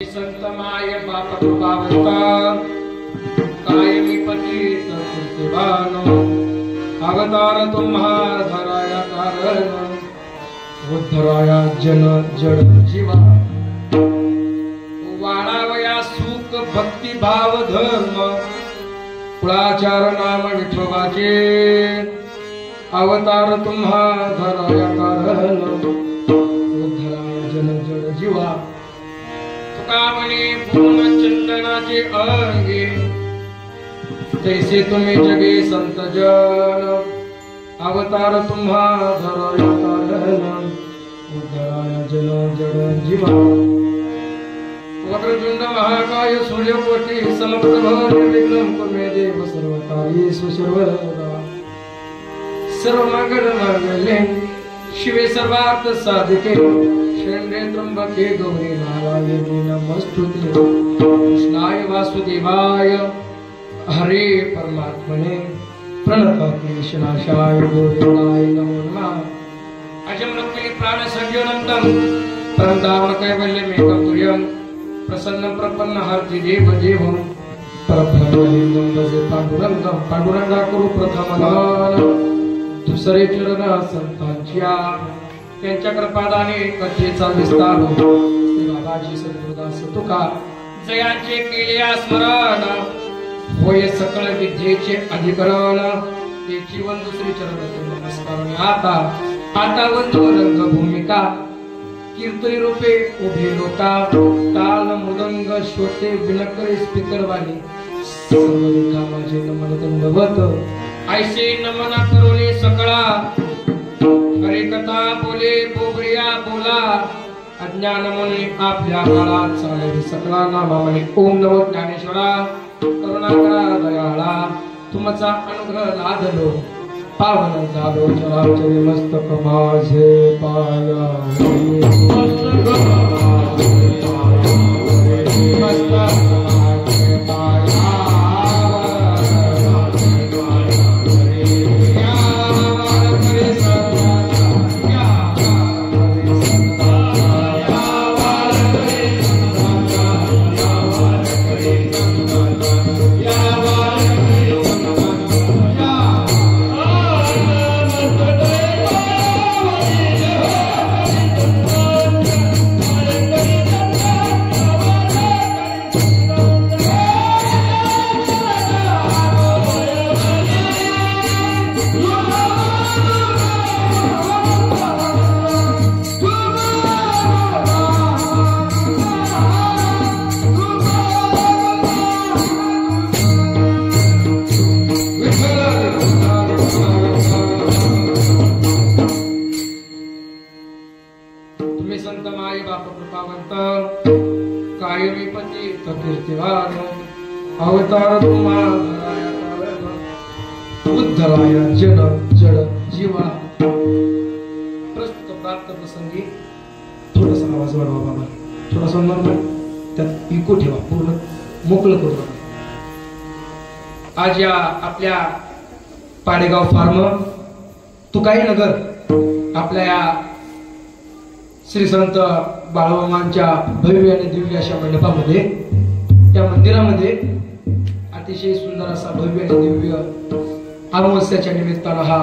संत माय बाप कृपावंता कायमी पतित कीर्तिवान अवतार तुम्हा धराया कारण उद्धराया जन जड जीवा वाणावया सुख भक्ती भाव धर्म कुळाचार नाम विठोबाचे अवतार तुम्हा धराया कारण उद्धराया जन जड जीवा कामने पूर्ण चंदनाचे अंगे तैसे तुम्ही जगे संत जन अवतार तुम्हा धराया कारण उद्धराया जन जड जीवा वक्रतुंड महाकाय सूर्यकोटि समप्रभ निर्विघ्नं कुर्मे देव सर्वकार्येषु सर्वदा सर्वमंगल मांगल्ये शिवे सर्वार्थ साधिके शरण्ये त्र्यंबके गौरी नारायणी नमस्तुते कृष्णाय वासुदेवाय हरे परमात्मने प्रणतक्लेशनाशाय गोविंदाय नमो नमः अजं रक्तिनि प्राण संयोनंतं परंतावण कैवल्यमेकं तुर्यं प्रसन्नं प्रपन्न हरति देव देवं परब्रह्मलिंगं भजे पांडुरंगं पांडुरंगा कुरु प्रथमदान दुसरे चरण संतांच्या त्यांच्या कृपादाने कथेचा विस्तार बाबाजी सद्गुरुदास तुका जयांचे केले स्मरण होय सकळ विद्येचे अधिकरण त्याची वंदू श्री चरण नमस्कार आता वंदू रंग भूमिका कीर्तनी रूपे उभे लोका ताल मृदंग श्रोते बिनकरे स्पीकर वाणी सर्व माझे नमन दंडवत ऐसे नमन करोने सकळा हरे कथा बोले बोबरिया बोला अज्ञान मुनी आपल्या काळात चालले सकळा नामा म्हणे ओम नमो ज्ञानेश्वरा करुणाकरा दयाळा तुमचा अनुग्रह लादलो पावन झालो चराचर मस्तक माझे पाया अवतार तुम्हा धराया कारण उद्धराया जन जड जीवा प्रस्तुत प्राप्त प्रसंगी थोडासा आवाज वाढवा बाबा थोडासा नॉर्मल त्यात इको ठेवा पूर्ण मोकळं करू आज या आपल्या पाडेगाव फार्म तुकाई नगर आपल्या या श्री संत बाळूमामांच्या भव्य आणि दिव्य अशा मंडपामध्ये त्या मंदिरामध्ये अतिशय सुंदर असा भव्य आणि दिव्य अमावस्याच्या निमित्तानं हा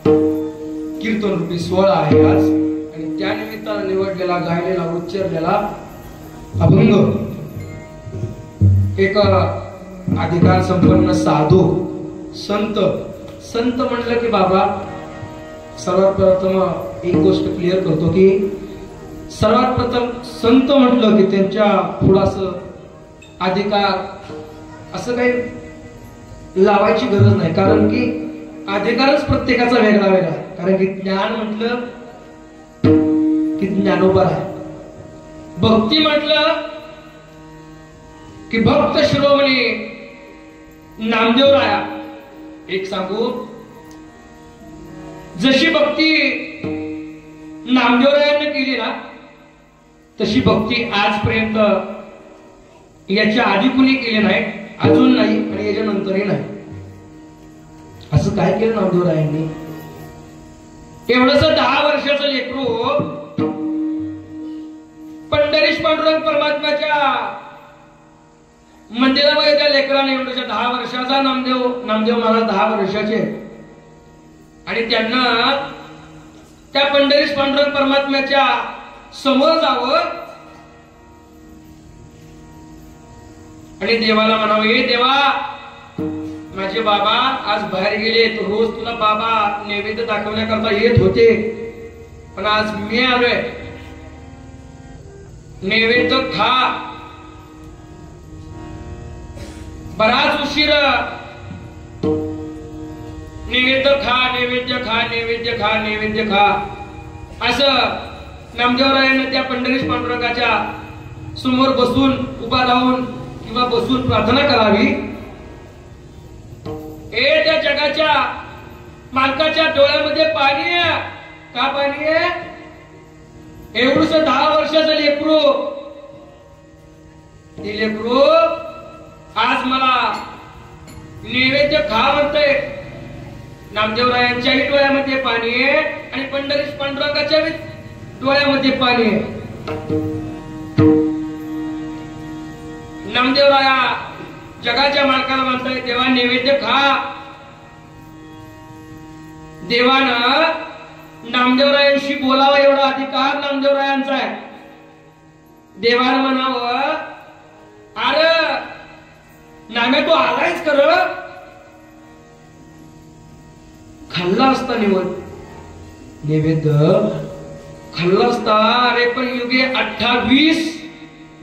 कीर्तन रूपी सोहळा आहे आज आणि त्या निमित्तानं निवडलेला गायलेला उच्चारलेला अभंग एक अधिकार संपन्न साधू संत संत म्हटलं की बाबा सर्वात प्रथम एक गोष्ट क्लिअर करतो की सर्वात प्रथम संत म्हटलं की त्यांच्या पुढं अधिकार असं काही लावायची गरज नाही कारण की अधिकारच प्रत्येकाचा वेगळा वेगळा आहे कारण की ज्ञान म्हटलं की ज्ञानोबा आहे भक्ती म्हटलं की भक्त शिरोमणी नामदेव राया एक सांगू जशी भक्ती नामदेव रायांनी केली ना तशी भक्ती आजपर्यंत याच्या आधी कुणी केली नाही अजून नाही आणि याच्या नंतरही नाही असं काय केलं नामदेव रायांनी एवढंच 10 वर्षाचं लेकरू पंढरीश पांडुरंग परमात्म्याच्या लेकराने एवढ्याच्या 10 वर्षाचा नामदेव महाराज 10 वर्षाचे आणि त्यांना त्या पंढरीश पांडुरंग परमात्म्याच्या समोर जावं आणि देवाला म्हणावं, हे देवा, माझे बाबा आज बाहेर गेले, रोज तुला बाबा नैवेद्य दाखवण्याकरता येत होते, पण आज मी आलोय, नैवेद्य खा, बराच उशीर नैवेद्य खा, नैवेद्य खा, नैवेद्य खा, नैवेद्य खा, असं नामदेवरायांना त्या पंढरीश पांडुरंगाच्या समोर बसून, उभा राहून किंवा बसून प्रार्थना करावी. त्या जगाच्या मालकाच्या डोळ्यामध्ये पाणी आहे. का पाणी आहे? एवढंच 10 वर्षाचं लेकरू, ते लेकरू आज मला नैवेद्य खा म्हणतंय. नामदेवरायांच्याही डोळ्यामध्ये पाणी आहे आणि पंढरीश पांडुरंगाच्या डोळ्यामध्ये पाणी आहे. नामदेवराया जगाच्या मालकाला म्हणताय, देवा नैवेद्य खा. देवानं नामदेवरायांशी बोलावं एवढा अधिकार नामदेवरायांचा आहे. देवानं म्हणावं, अरे नाम्या तू आलायच कर, खाल्ला असता नैवेद्य खाल्ला असता. अरे पण युगे 28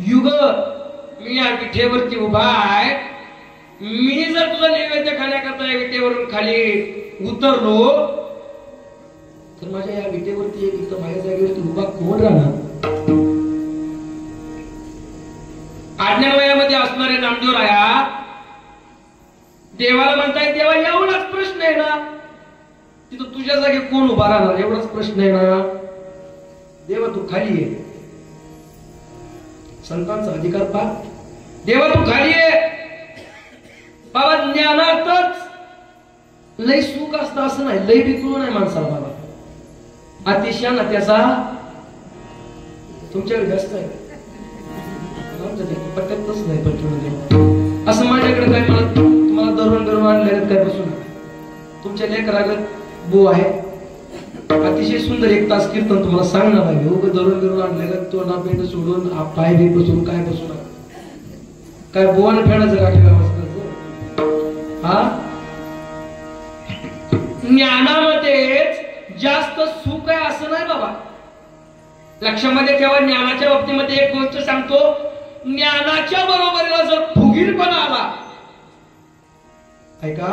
युग मी या विठेवरती उभा आहे. मी जर तुझा नैवेद्य खाण्याकरता या विटेवरून खाली उतरलो तर माझ्या या विटेवरती इथं माझ्या जागेवरती उभा कोण राहणार? आज्ञावयामध्ये असणारे नामदेवराया देवाला म्हणताय, देवा एवढाच प्रश्न आहे ना, तिथं तुझ्या जागी कोण उभा राहणार? एवढाच प्रश्न आहे ना. देवा तू खाली ये. संतांचा अधिकार पा. देवा तू खाली ये. बाबा ज्ञानातच लय सुख असतं असं नाही, लय बिकळू नाही माणसाला. बाबा अतिशय ना त्याचा तुमच्याकडे जास्त आहे, पटतच नाही. पण असं माझ्याकडे काय मला तुम्हाला दररोज आणले काय बसून तुमच्या लेकरागत बो आहे. अतिशय सुंदर 1 तास कीर्तन तुम्हाला सांगणार आहे. उगं दरून आणलेलं तोंडा पेंड सोडून पाय बी बसून काय बसून काय बोवाने फेडायचं का हा? ज्ञानामध्येच जास्त सुख आहे असं नाही बाबा. लक्षामध्ये ठेवा, ज्ञानाच्या बाबतीमध्ये एक गोष्ट सांगतो, ज्ञानाच्या बरोबरीला जर फुगीरपणा आला, ऐका,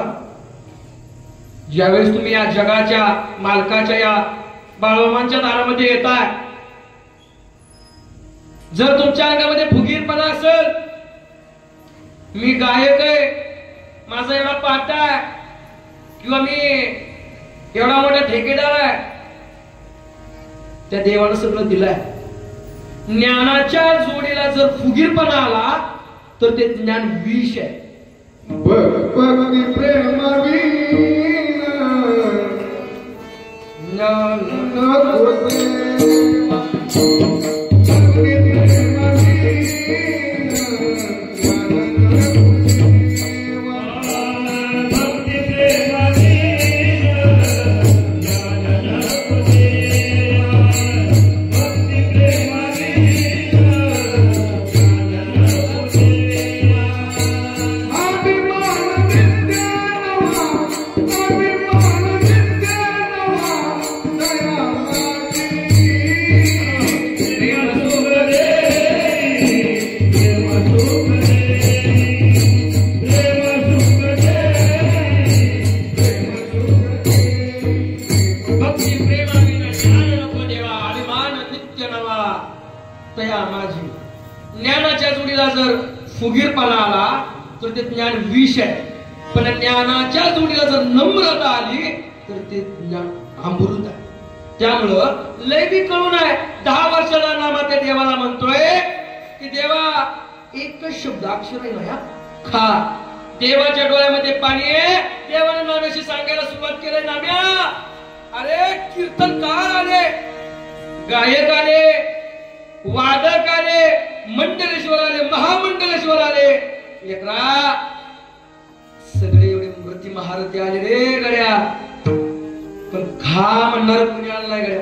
ज्यावेळेस तुम्ही या जगाच्या मालकाच्या या बाळमामांच्या दारामध्ये येताय, जर तुमच्या अंगामध्ये फुगीरपणा असेल, मी गायक आहे, माझा एवढा पाटा आहे, किंवा मी एवढा मोठा ठेकेदार आहे, त्या देवानं सगळं दिलंय. ज्ञानाच्या जोडीला जर फुगीरपणा आला तर ते ज्ञान विष आहे. भक्ती प्रेमावी ज्ञान ज्ञानाच्या जोडीला जर फुगीरपणा आला तर ते ज्ञान विष आहे. पण ज्ञानाच्या जोडीला जर नम्रता आली तर ते ज्ञान अमृत आहे. त्यामुळं लय बी कळून आहे. 10 वर्षाला नामा त्या देवाला म्हणतोय की देवा एकच शब्द अक्षर आहे ना खा. देवाच्या डोळ्यामध्ये पाणी आहे. देवाने नाम्याशी सांगायला सुरुवात केली, नाम्या अरे कीर्तनकार आले, गायक आले, वादक आले, मंडलेश्वर आले, महामंडलेश्वर आले. लेकरा महारथी आले रे गड्या, पण खा म्हणणार कुणी आलं नाही गड्या.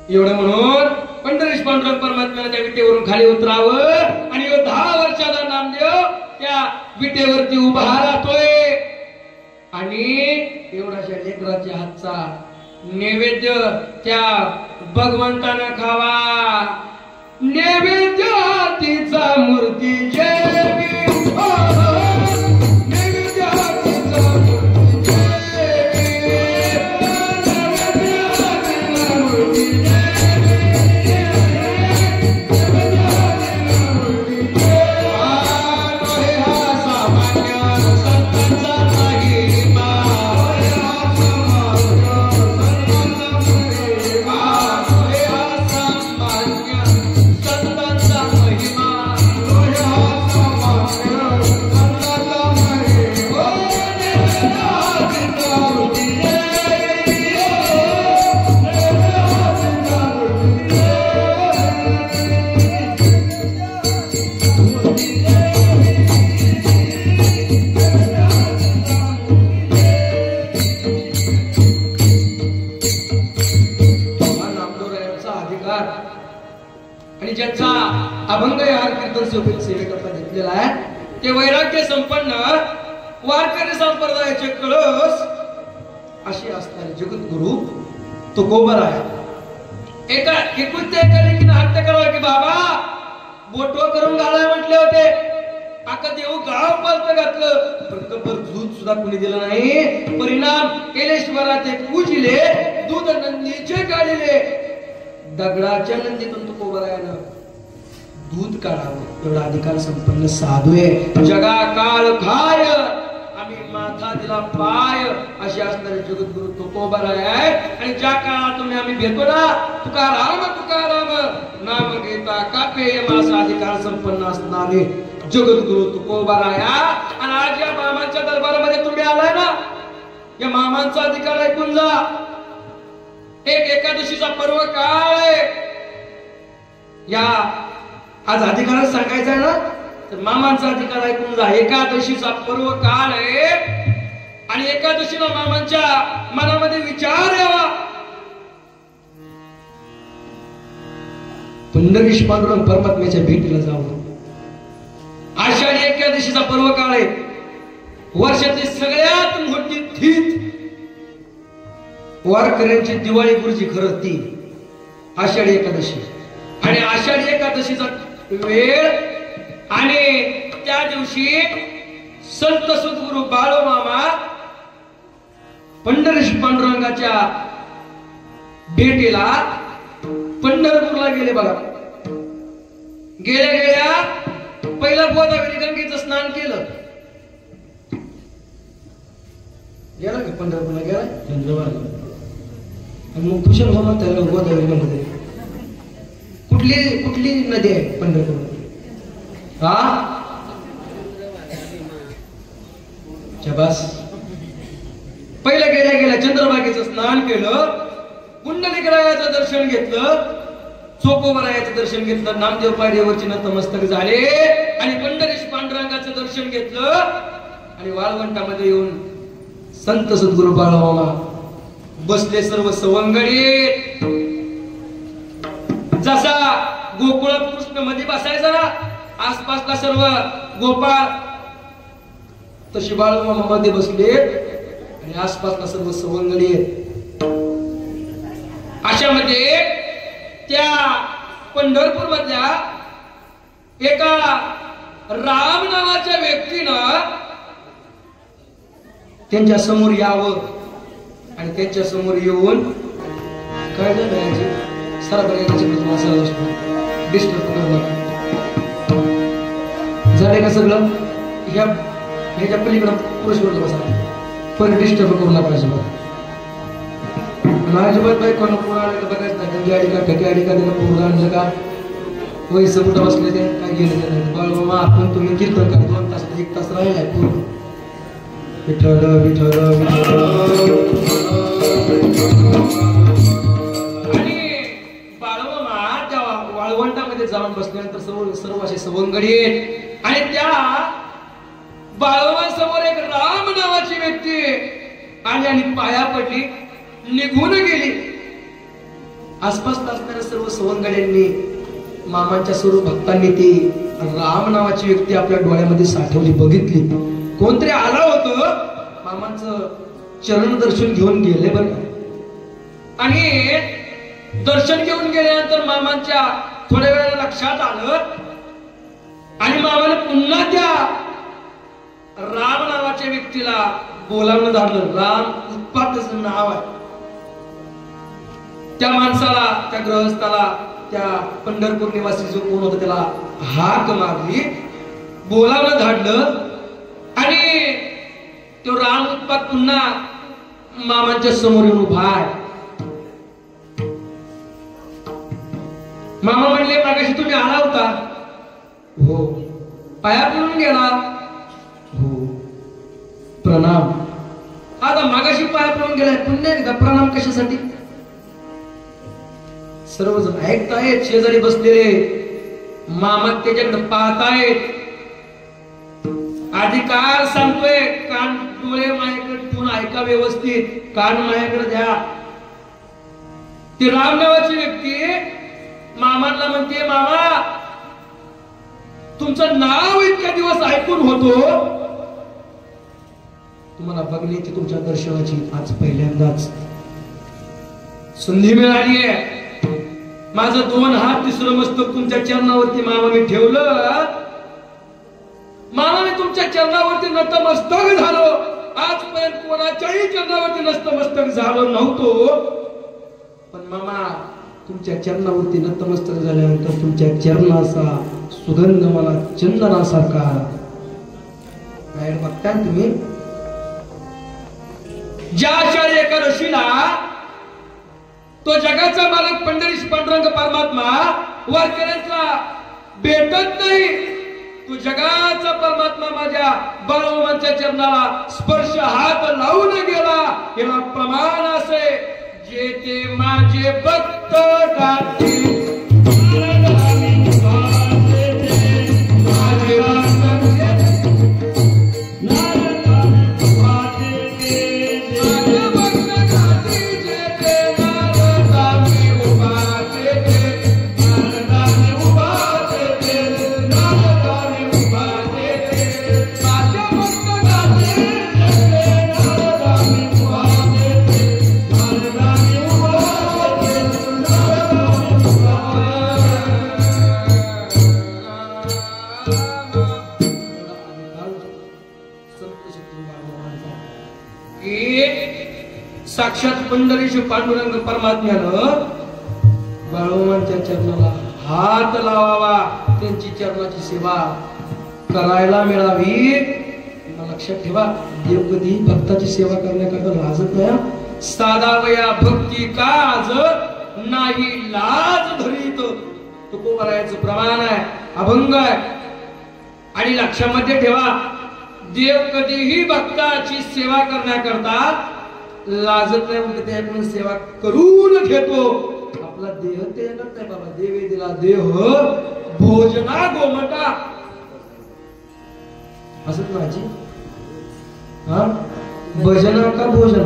एवढं म्हणून पंढरीश पांडुरंग परमात्म्याला त्या विटेवरून खाली उतरावं आणि 10 वर्षाचा नामदेव त्या विटेवरती उभा राहतोय आणि एवढ्याशा लेकराच्या हातचा नैवेद्य त्या भगवंतानं खावा. नैवेद्य तिचा मूर्ती जेवी, आणि ज्यांचा अभंग यार कीर्तन सेवेकरता घेतलेला आहे ते वैराग्य संपन्न वारकरी संप्रदायाचे कळस असे असणारे जगद्गुरु तुकोबराय एका लेकीनं हट्ट करावा की बाबा बोटवा करून घालाय म्हटले होते. आका देऊ गाव परत घातलं पण कबर दूध सुद्धा कुणी दिलं नाही. परिणाम केलेश्वराचे पूजिले दूध नंदीचे काढले. दगडाच्या नंदीतून तुकोबरायानं दूध काढावं एवढा अधिकार संपन्न साधू आहे. जगा काळ खाय आम्ही माथा दिला पाय असे असणारे जगद्गुरु तुकोबराय आहे. आणि ज्या काळात तुम्ही आम्ही भेटतो ना तुकाराम तुकाराम नाम घेता कापे मासा अधिकार संपन्न असणारे जगद्गुरु तुकोबराय. आणि आज या मामांच्या दरबारामध्ये तुम्ही आलाय ना, या मामांचा अधिकार ऐकून जा. एक एकादशीचा पर्व काळ आहे. या आज अधिकार सांगायचा आहे ना तर मामांचा अधिकार ऐकून जा. एकादशीचा पर्व काळ आहे आणि एकादशीला मामांच्या मनामध्ये विचार यावा. पंढरीश पांडुरंग परमात्म्याच्या भेटीला जावं. आषाढी एकादशीचा पर्व काळ आहे. वर्षातली सगळ्यात मोठी थीत वारकऱ्यांची दिवाळी गुरुजी खरं ती आषाढी एकादशी. आणि आषाढी एकादशीचा वेळ आणि त्या दिवशी संत सद्गुरु बाळूमामा पंढरीश पांडुरंगाच्या भेटीला पंढरपूरला गेले. बघा गेल्या गेल्या पहिला गोदावरी गंगेचं स्नान केलं. गेला का पंढरपूरला गेला आणि मग कुशल म्हणून त्याला गोदावरी मध्ये कुठली नदी आहे पंढरपूर? हा बस पहिला गेल्या गेल्या चंद्रभागेचं स्नान केलं, कुंडलिकरायाचं दर्शन घेतलं, चोकोबरायाचं दर्शन घेतलं, नामदेव पायरीवरची नतमस्तक झाले आणि पंढरीश पांडुरंगाचं दर्शन घेतलं आणि वाळवंटामध्ये येऊन संत सद्गुरु बाळूमामा बसले सर्व सवंगडीत. जसा गोकुळात कृष्ण मध्ये बसायचा ना आसपासला सर्व गोपाळ तशी बाळूमामा मध्ये बसले आणि आसपासला सर्व सवंगडी आहेत. अशामध्ये त्या पंढरपूर मधल्या एका राम नावाच्या व्यक्तीनं त्यांच्या समोर यावं आणि त्यांच्या समोर येऊन काय झालं डिस्टर्ब झाले का सगळं ह्याच्या पलीकडं पुरुष बोलतो बसा पण डिस्टर्ब करू नका अजिबात. अजिबात बाई कोणा पोरं आलं का बघायचं नाही. गंगी आडी का ठकी आडी का त्याला पोरं आणलं का वयस कुठं बसले ते काय गेलं ते नाही. बाळूमामा आपण तुम्ही कीर्तन करा 2 तास 1 तास राहिलाय पूर्ण. विठ्ठल विठ्ठल आणि बाळूमामा त्या वाळवंटामध्ये जाऊन बसल्यानंतर सर्व असे सवंगडी आहेत आणि त्या बाळूमामा समोर एक राम नावाची व्यक्ती आली आणि पाया पडली, निघून गेली. आसपास असणाऱ्या सर्व सवंगड्यांनी, मामांच्या सर्व भक्तांनी ती राम नावाची व्यक्ती आपल्या डोळ्यामध्ये साठवली, बघितली. कोणतरी आला होतं, मामांचं चरण दर्शन घेऊन गेले बरं का. आणि दर्शन घेऊन गेल्यानंतर मामांच्या थोड्या वेळाला लक्षात आलं आणि मामाने पुन्हा त्या राम नावाच्या व्यक्तीला बोलावणं झालं. राम उत्पात नाव आहे. त्या माणसाला, त्या गृहस्थाला, त्या पंढरपूर निवासी जो कोण होता त्याला हाक मारली, बोलावणं धाडलं आणि तो राम उत्पात पुन्हा मामांच्या समोर येऊन उभा आहे. मामा म्हणले, मागाशी तुम्ही आला होता? हो. पाया पडून गेला? हो. प्रणाम. आता मागाशी पाया पडून गेलाय, पुन्हा एकदा प्रणाम कशासाठी? सर्वजण ऐकतायत, शेजारी बसलेले मामा त्याच्याकडे पाहतायत. अधिकार सांगतोय, कान डोळे माझ्याकडे ठेवून ऐका व्यवस्थित, कान माझ्याकडे द्या. ती राम नावाची व्यक्ती मामांना म्हणते, मामा तुमचं नाव इतक्या दिवस ऐकून होतो, तुम्हाला बघण्याची, तुमच्या दर्शनाची आज पहिल्यांदाच संधी मिळाली आहे. माझं 2 हात, तिसरं मस्तक तुमच्या चरणावरती मामा मी ठेवलं. मामा मी तुमच्या चरणावरती नतमस्तक झालो. आजपर्यंत कोणाच्याही चरणावरती नतमस्तक झालो नव्हतो, पण मामा तुमच्या चरणावरती नतमस्तक झाल्यानंतर तुमच्या चरणाचा सुगंध मला चंदनासारखा. बाहेर बघताय तुम्ही, ज्या आषाढी एकादशीला तो जगाचा मालक पंढरीश पांडुरंग परमात्मा वारकऱ्यांचा भेटत नाही, तो जगाचा परमात्मा माझ्या बाळूमांच्या चरणाला स्पर्श हात लावून गेला. याला प्रमाण असे, जे ते माझे भक्त गातील साक्षात पंढरीश पांडुरंग परमात्म्यानं बाळूमांच्या चरणाला हात लावावा, त्यांची चरणाची सेवा करायला मिळावी. लक्षात ठेवा, देव कधी भक्ताची सेवा करण्याकरता लाजत नाही. साधा वया भक्ती काज नाही लाज धरीत, तुकोबरायचं प्रमाण आहे, अभंग आहे. आणि लक्षामध्ये ठेवा, देव कधीही भक्ताची सेवा करण्याकरता लाजत नाही, म्हणजे त्याकडून सेवा करून घेतो. आपला देह ते नाही बाबा, देवे दिला देह भोजना गोमटा असत माझी. हा, भजना का भोजना?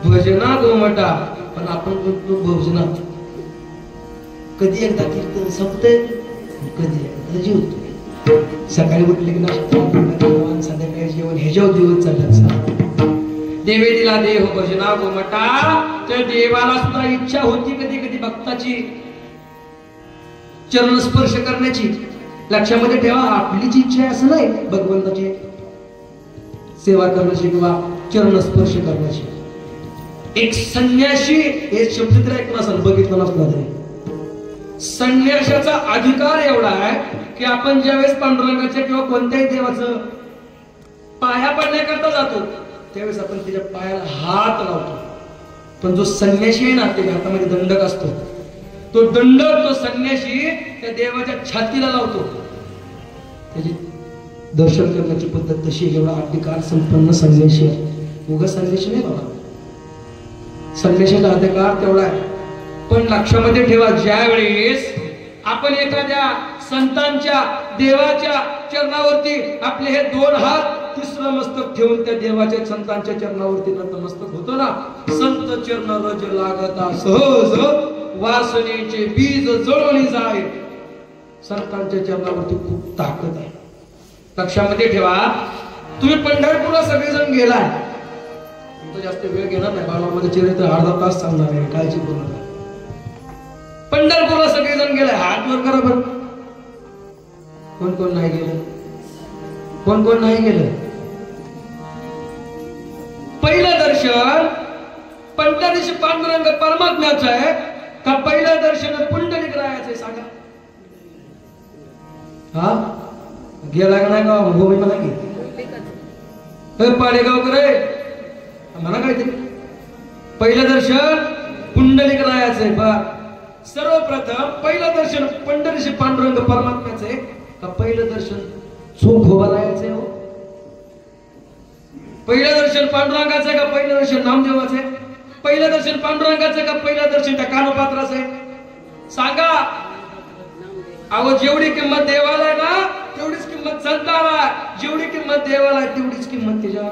भजना गोमटा. पण आपण म्हणतो भोजना. कधी एकदा कीर्तन संपते, कधी एकदा जेवतो. सकाळी उठले की नाश्ता, संध्याकाळी जेवण, ह्याच्यावर दिवस चालतात. देवे दिला देह भजना गोमटा. तर देवाला सुद्धा इच्छा होती कधी कधी भक्ताची चरण स्पर्श करण्याची. लक्षामध्ये ठेवा, आपलीच इच्छा आहे असं नाही, भगवंताची सेवा करण्याची किंवा चरण स्पर्श करण्याची. एक संन्यासी, हे शब्द तरी ऐकून असाल, बघितलं नसला तरी, संन्यासाचा अधिकार एवढा आहे की आपण ज्यावेळेस पांडुरंगाच्या किंवा कोणत्याही देवाचं पाया पडण्याकरता जातो, त्यावेळेस आपण त्याच्या पायाला हात लावतो. पण जो संन्यासी आहे ना, त्याच्या हातामध्ये दंडक असतो. तो दंडक, तो संन्यासी त्या देवाच्या छातीला लावतो. त्याची दर्शन करण्याची पद्धत तशी. एवढा अधिकार संपन्न संन्यासी आहे. उगा संन्यासी नाही बाबा, संन्यासाचा अधिकार तेवढा आहे. पण लक्षामध्ये ठेवा, ज्या वेळेस आपण एखाद्या संतांच्या, देवाच्या चरणावरती आपले हे 2 हात तिसरं मस्तक ठेवून त्या देवाच्या संतांच्या चरणावरती नतमस्तक होतो ना, संत चरण रज लागता सहज वासनेचे बीज जळून जाय. संतांच्या चरणावरती खूप ताकद आहे. लक्षामध्ये ठेवा, तुम्ही पंढरपूरला सगळेजण गेलाय, तुमचा जास्त वेळ घेणार नाही, बाळामध्ये चरित्र अर्धा तास सांगणार आहे, काळजी करू नका. पंढरपूरला सगळेजण गेलाय, हात वर करा बरं. कोण कोण नाही गेलं? कोण कोण नाही गेलं? पहिलं दर्शन पंढरीशी पांडुरंग परमात्म्याचं आहे का पहिलं दर्शन पुंडलिक रायाचं आहे? सांगा. हा गेला का नाही? गाव भूमी म्हणा की पाडेगावकर आहे म्हणा काय ते. पहिलं दर्शन पुंडलिक रायाचं आहे. बा सर्वप्रथम पहिलं दर्शन पंढरीशी पांडुरंग परमात्म्याचं आहे का पहिलं दर्शन चोखोबा रायाचं आहे? हो, पहिलं दर्शन पांडुरंगाचं आहे का पहिलं दर्शन नामदेवाचं आहे? पहिलं दर्शन पांडुरंगाचं का पहिलं दर्शन त्या कानोपात्राचं आहे? सांगा. अहो, जेवढी किंमत देवाला आहे ना तेवढीच किंमत संताला, जेवढी किंमत देवाला आहे तेवढीच किंमत त्याच्या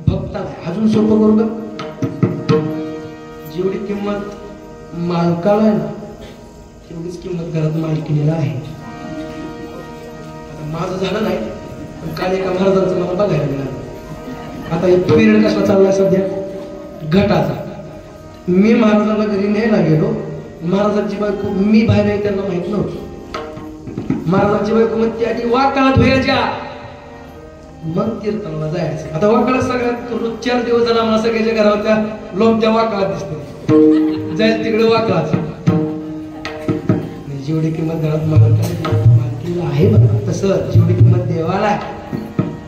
भक्ताला. अजून सोपं करू का? जेवढी किंमत मालकाला आहे ना तेवढीच किंमत घरात मालकीला आहे. आता माझं झालं नाही, पण काल एका महाराजांचं मला बघायला मिळालं. आता एक पिरियड कसा चाललाय सध्या घटाचा. मी महाराजांना घरी न्यायला गेलो, महाराजांची बायको, मी बाहेर आहे त्यांना माहित नव्हतं. महाराजांची बायको मग ती आधी वाकाळात व्हायच्या, मग कीर्तनाला जायचं. आता वाकाळात सगळ्यात 4 दिवस झाला मला सगळ्याच्या घरावर त्या लोमत्या वाकाळात दिसतो, जाईल तिकडे वाकाळाच. जेवढी किंमत घरात मालकीला आहे बघा, तसं जेवढी किंमत देवाला आहे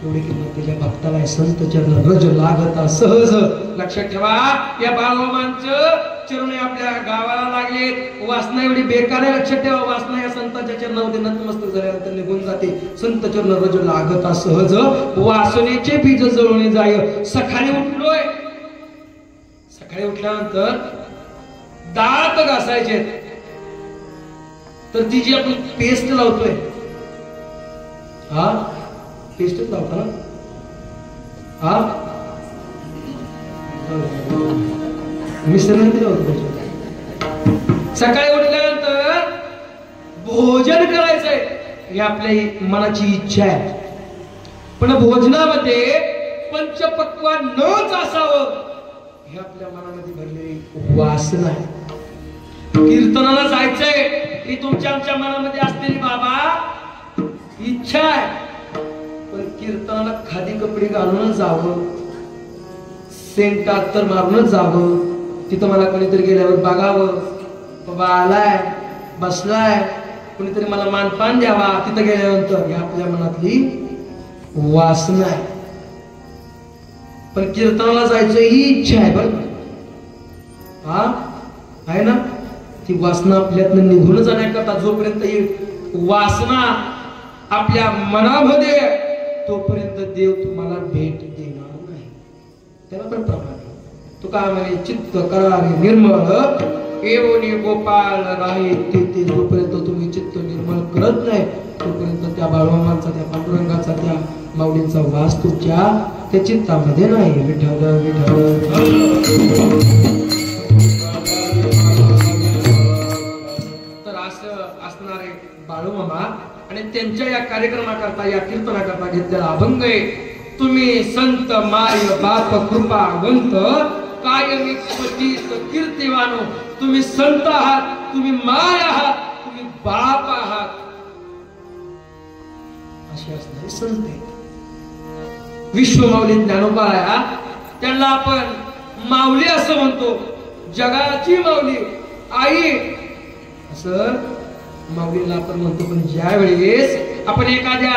तेवढी किंमत त्याच्या भक्ताला आहे. संत चरण रज लागता सहज. लक्षात ठेवा, या बाळोमांचं चरण आपल्या गावाला लागले. वासना एवढी बेकार आहे, लक्षात ठेवा. वासना या संतांच्या चरणामध्ये नतमस्तक झाल्यानंतर निघून जाते. संत चरण रज लागता सहज वासनेचे बीज जळून जाय. सकाळी उठलोय, सकाळी उठल्यानंतर दात घासायचे, तर ती जी आपण पेस्ट लावतोय, हा पेस्टच लावता ना, हा मिश्रण दिलं होतं. सकाळी उठल्यानंतर भोजन करायचंय ही आपल्या मनाची इच्छा आहे, पण भोजनामध्ये पंचपक्वान नच असावं हे आपल्या मनामध्ये भरलेली वासना आहे. कीर्तनाला जायचंय ही तुमच्या आमच्या मनामध्ये असलेली बाबा इच्छा आहे, पण कीर्तनाला खादी कपडे घालूनच जावं, सेंट अत्तर मारूनच जावं, तिथं मला कोणीतरी गेल्यावर बघावं, बाबा आलाय बसलाय, कोणीतरी मला मानपान द्यावा तिथं गेल्यानंतर, ही आपल्या मनातली वासना आहे. पण कीर्तनाला जायचं ही इच्छा आहे बरं, हा आहे ना. ती वासना आपल्यातनं निघून जाण्याकरता जोपर्यंत ही वासना आपल्या मनामध्ये तोपर्यंत देव तुम्हाला भेट देणार नाही. त्याला पण प्रमाण तो काय म्हणे, चित्त करारे निर्मळ एवनी गोपाल राही ते जोपर्यंत तुम्ही चित्त निर्मळ करत नाही तोपर्यंत त्या बाळमामांचा, त्या पांडुरंगाचा, त्या माऊलींचा वास तुमच्या त्या चित्तामध्ये नाही. विठ्ठल विठ्ठल. असणारे बाळूमामा आणि त्यांच्या या कार्यक्रमाकरता, या कीर्तनाकरता घेतलेला अभंग आहे. तुम्ही संत माय बाप कृपावंत कायमी पतित कीर्तिवानो. तुम्ही संत आहात, तुम्ही माय आहात, तुम्ही बाप आहात, असे असणारे संत आहेत. विश्वमाऊली ज्ञानोबा त्यांना आपण माऊली असं म्हणतो, जगाची माऊली आई असं माऊलीला आपण म्हणतो. पण ज्या वेळेस आपण एखाद्या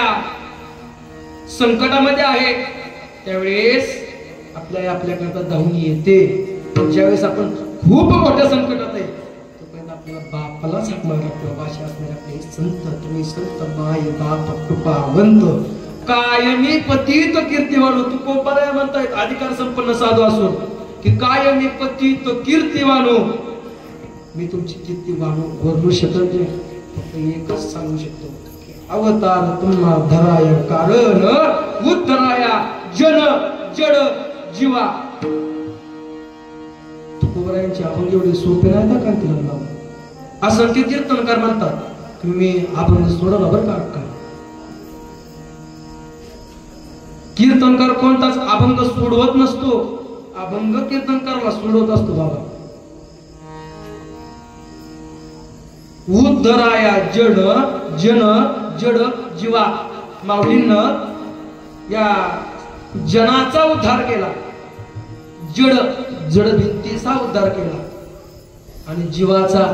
संकटामध्ये आहे त्यावेळेस आपल्याकरता धावून येते. ज्यावेळेस आपण खूप मोठ्या संकटात आहे तोपर्यंत आपल्याला बापाला हाक मारतो. भाषा असणारे आपले संत, तुम्ही संत माय बाप कृपावंत कायमी पतित कीर्तिवानो. तू कोपराया म्हणतायत अधिकार संपन्न साधू असून की कायमी पतित कीर्तिवानो. मी तुमची कीर्ती वर्णू शकत नाही, फक्त एकच सांगू शकतो, अवतार तुम्हा धराय कारण उद्धराया जन जड जीवा. तुकोबरायांची अभंग एवढे सोपे नाही का तिला. असंख्य कीर्तनकार म्हणतात तुम्ही अभंग सोडवला बरं का. कीर्तनकार कोणताच अभंग सोडवत नसतो, अभंग कीर्तनकारला सोडवत असतो बाबा. उद्धराया जड जन जड जीवा. माऊलींनं या जनाचा उद्धार केला, जड जड भिंतीचा उद्धार केला आणि जीवाचा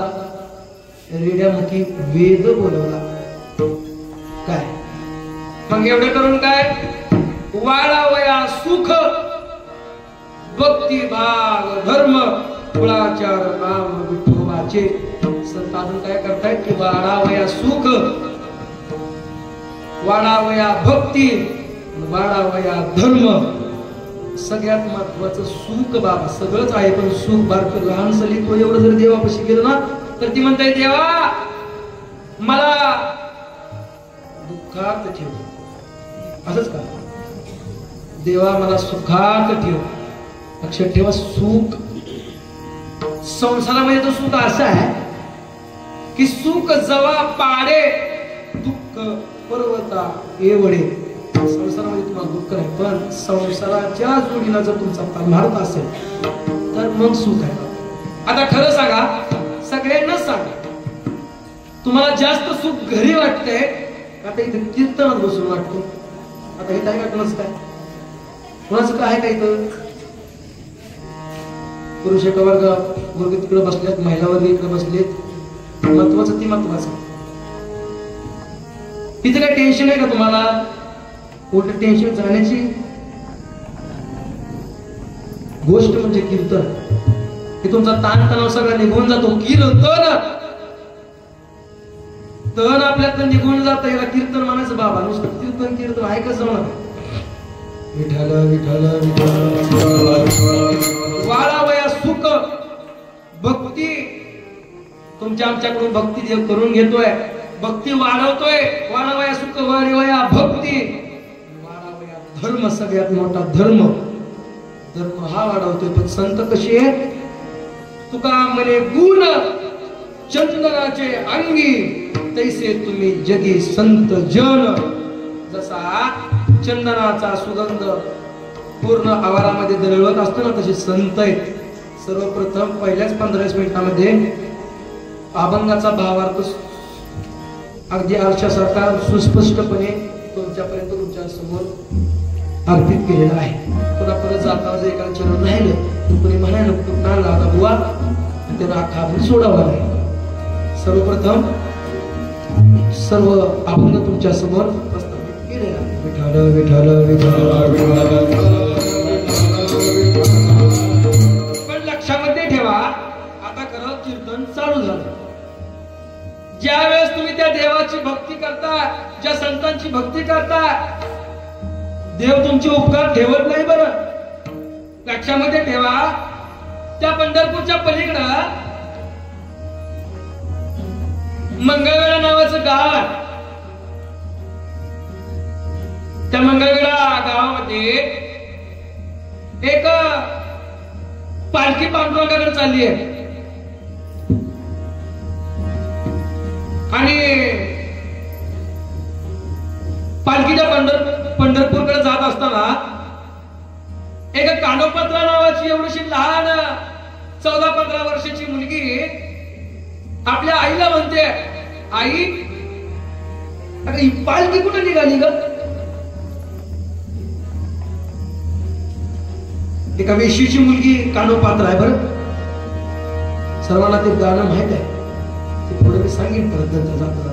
रेड्यामुखी वेद बोलवला. काय मग एवढे करून काय वाळावया सुख भक्ती भाग धर्म कुळाचार नाम विठोबाचे. संत अजून काय करतायत की वाढावया सुख, वाढावया भक्ती, वाढावया धर्म. सगळ्यात महत्वाचं सुख बाबा. सगळंच आहे पण सुख बारक लहान सली तो एवढं जर देवापाशी गेलं ना तर ती म्हणताय देवा मला दुःखात ठेव. असंच का देवा मला सुखात ठेव. लक्षात ठेवा सुख संसारामध्ये तो सुख असं आहे की सुख जवा पाडे दुःख पर्वता एवढे. संसारामध्ये तुम्हाला दुःख नाही पण संसाराच्या जोडीला जर तुमचा परमार्थ असेल तर मग सुख आहे. आता खरं सांगा, सगळ्यांना सांगा, तुम्हाला जास्त सुख घरी वाटतंय आता इथे कीर्तनात बसून वाटतो. आता हे काय वाटणंच काय कोणाचं काय काय इथं पुरुष एका वर्ग तिकडे बसलेत, महिला वर्ग इकडे बसलेत. महत्वाचं ती महत्वाचं. तिथे काय टेन्शन आहे का तुम्हाला? कुठे टेन्शन जाण्याची गोष्ट म्हणजे कीर्तन. की तुमचा ताणतणाव सगळा निघून जातो. कीर्तन तण आपल्यातलं निघून जातं. याला कीर्तन म्हणायचं बाबा. नुसतं कीर्तन कीर्तन ऐकायचं म्हणा. विठ्ठल विठ्ठल वाळावया सुख भक्ती. तुमच्या आमच्याकडून भक्ती देव करून घेतोय, भक्ती वाढवतोय. वाढावया सुख वाढवया भक्ती, वाढावया धर्म. सगळ्यात मोठा धर्म धर्म हा वाढवतोय. पण संत कशी आहे? तुका म्हणे गुण चंदनाचे अंगी तैसे तुम्ही जगी संत जन. जसा चंदनाचा सुगंध पूर्ण आवारामध्ये दरवळत असतो ना तसे संत आहेत. सर्वप्रथम पहिल्याच 15 मिनिटांमध्ये अभंगाचा भावार्थ अगदी आरशासारखा सुस्पष्टपणे तुमच्यापर्यंत तुमच्या समोर अर्पित केलेला आहे. पुन्हा परत जाता जर एका चरण राहिलं तर कोणी म्हणायला कुठला लागा बुवा त्याला अख्खा आपण सोडावा नाही. सर्वप्रथम सर्व अभंग तुमच्या समोर प्रस्थापित केलेला आहे. विठ्ठल विठ्ठल विठ्ठल. पण लक्षामध्ये ठेवा आता खरं कीर्तन चालू झालं. ज्या वेळेस तुम्ही त्या देवाची भक्ती करता, ज्या संतांची भक्ती करता, देव तुमचे उपकार ठेवत नाही. बरं लक्षामध्ये ठेवा त्या पंढरपूरच्या पलीकडं मंगळवेढा नावाचं गाव आहे. त्या मंगळवेढा गावामध्ये एक पालखी पांडुरंगाकडे चालली आहे आणि पालखीच्या पंढरपूरकडे जात असताना एक कानोपत्रा नावाची एवढीशी लहान 14-15 वर्षाची मुलगी आपल्या आईला म्हणते, आई अगं ही पालखी कुठे निघाली ग? एका वेशीची मुलगी कानोपात्र आहे. बरं सर्वांना ते गाणं माहित आहे. ते पुढे मी सांगेन परत जाता जाता.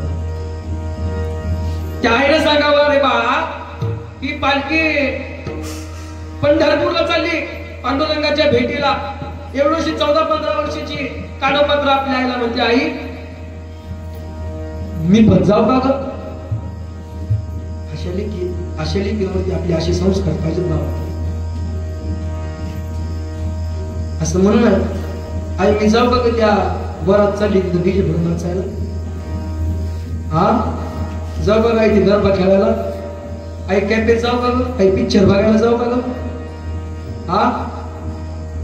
त्या आईने सांगावं रे बा ही पालखी पंढरपूरला चालली पांडुरंगाच्या भेटीला. एवढीशी 14-15 वर्षाची कानोपात्र आपल्या आईला म्हणते, आई मी पण जाऊ का ग? अशा लेकीवरती आपले असे संस्कार पाहिजेत बाबा. असं म्हणून आई मी जाऊ का त्या वरात चालली तिथं डीजे भरून नाचायला? हा जाऊ का इथे गरबा खेळायला? आई कॅफेत जाऊ का ग? काही पिक्चर बघायला जाऊ का ग? हा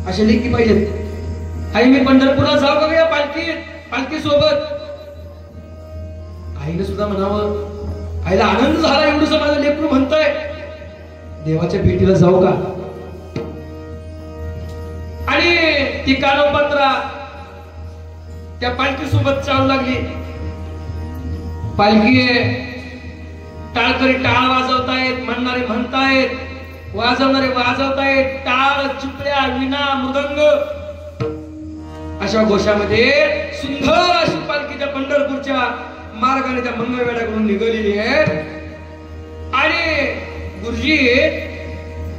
असे लेखी पाहिजेत. आई मी पंढरपूरला जाऊ का ग या पालखी सोबत? आईने सुद्धा म्हणावं, आईला आनंद झाला एवढंच माझं लेकरू म्हणतंय देवाच्या भेटीला जाऊ का? आणि ती कानोपात्रा त्या पालखी सोबत चालू लागली. पालखी टाळकरी टाळ वाजवतायत, म्हणणारे म्हणतायत, वाजवणारे वाजवतायत, टाळ, चिपळ्या, विणा, मृदंग अशा घोषामध्ये सुंदर अशी पालखी त्या पंढरपूरच्या मार्गाने त्या मंगळवेढ्याकडून निघालेली आहे. आणि गुरुजी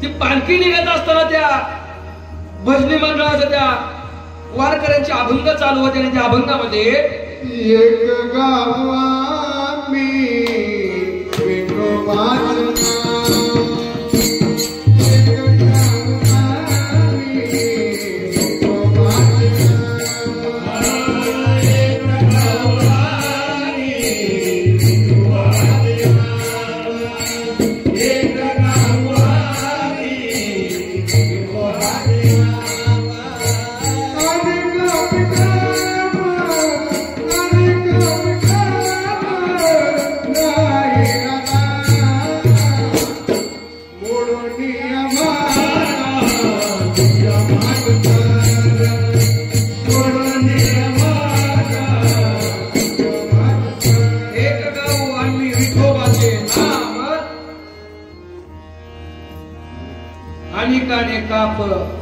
ती पालखी निघत असताना त्या भजनी मंडळाच्या त्या वारकऱ्यांचे अभंग चालू होते आणि त्या अभंगामध्ये एक गावा मी विठोबाचं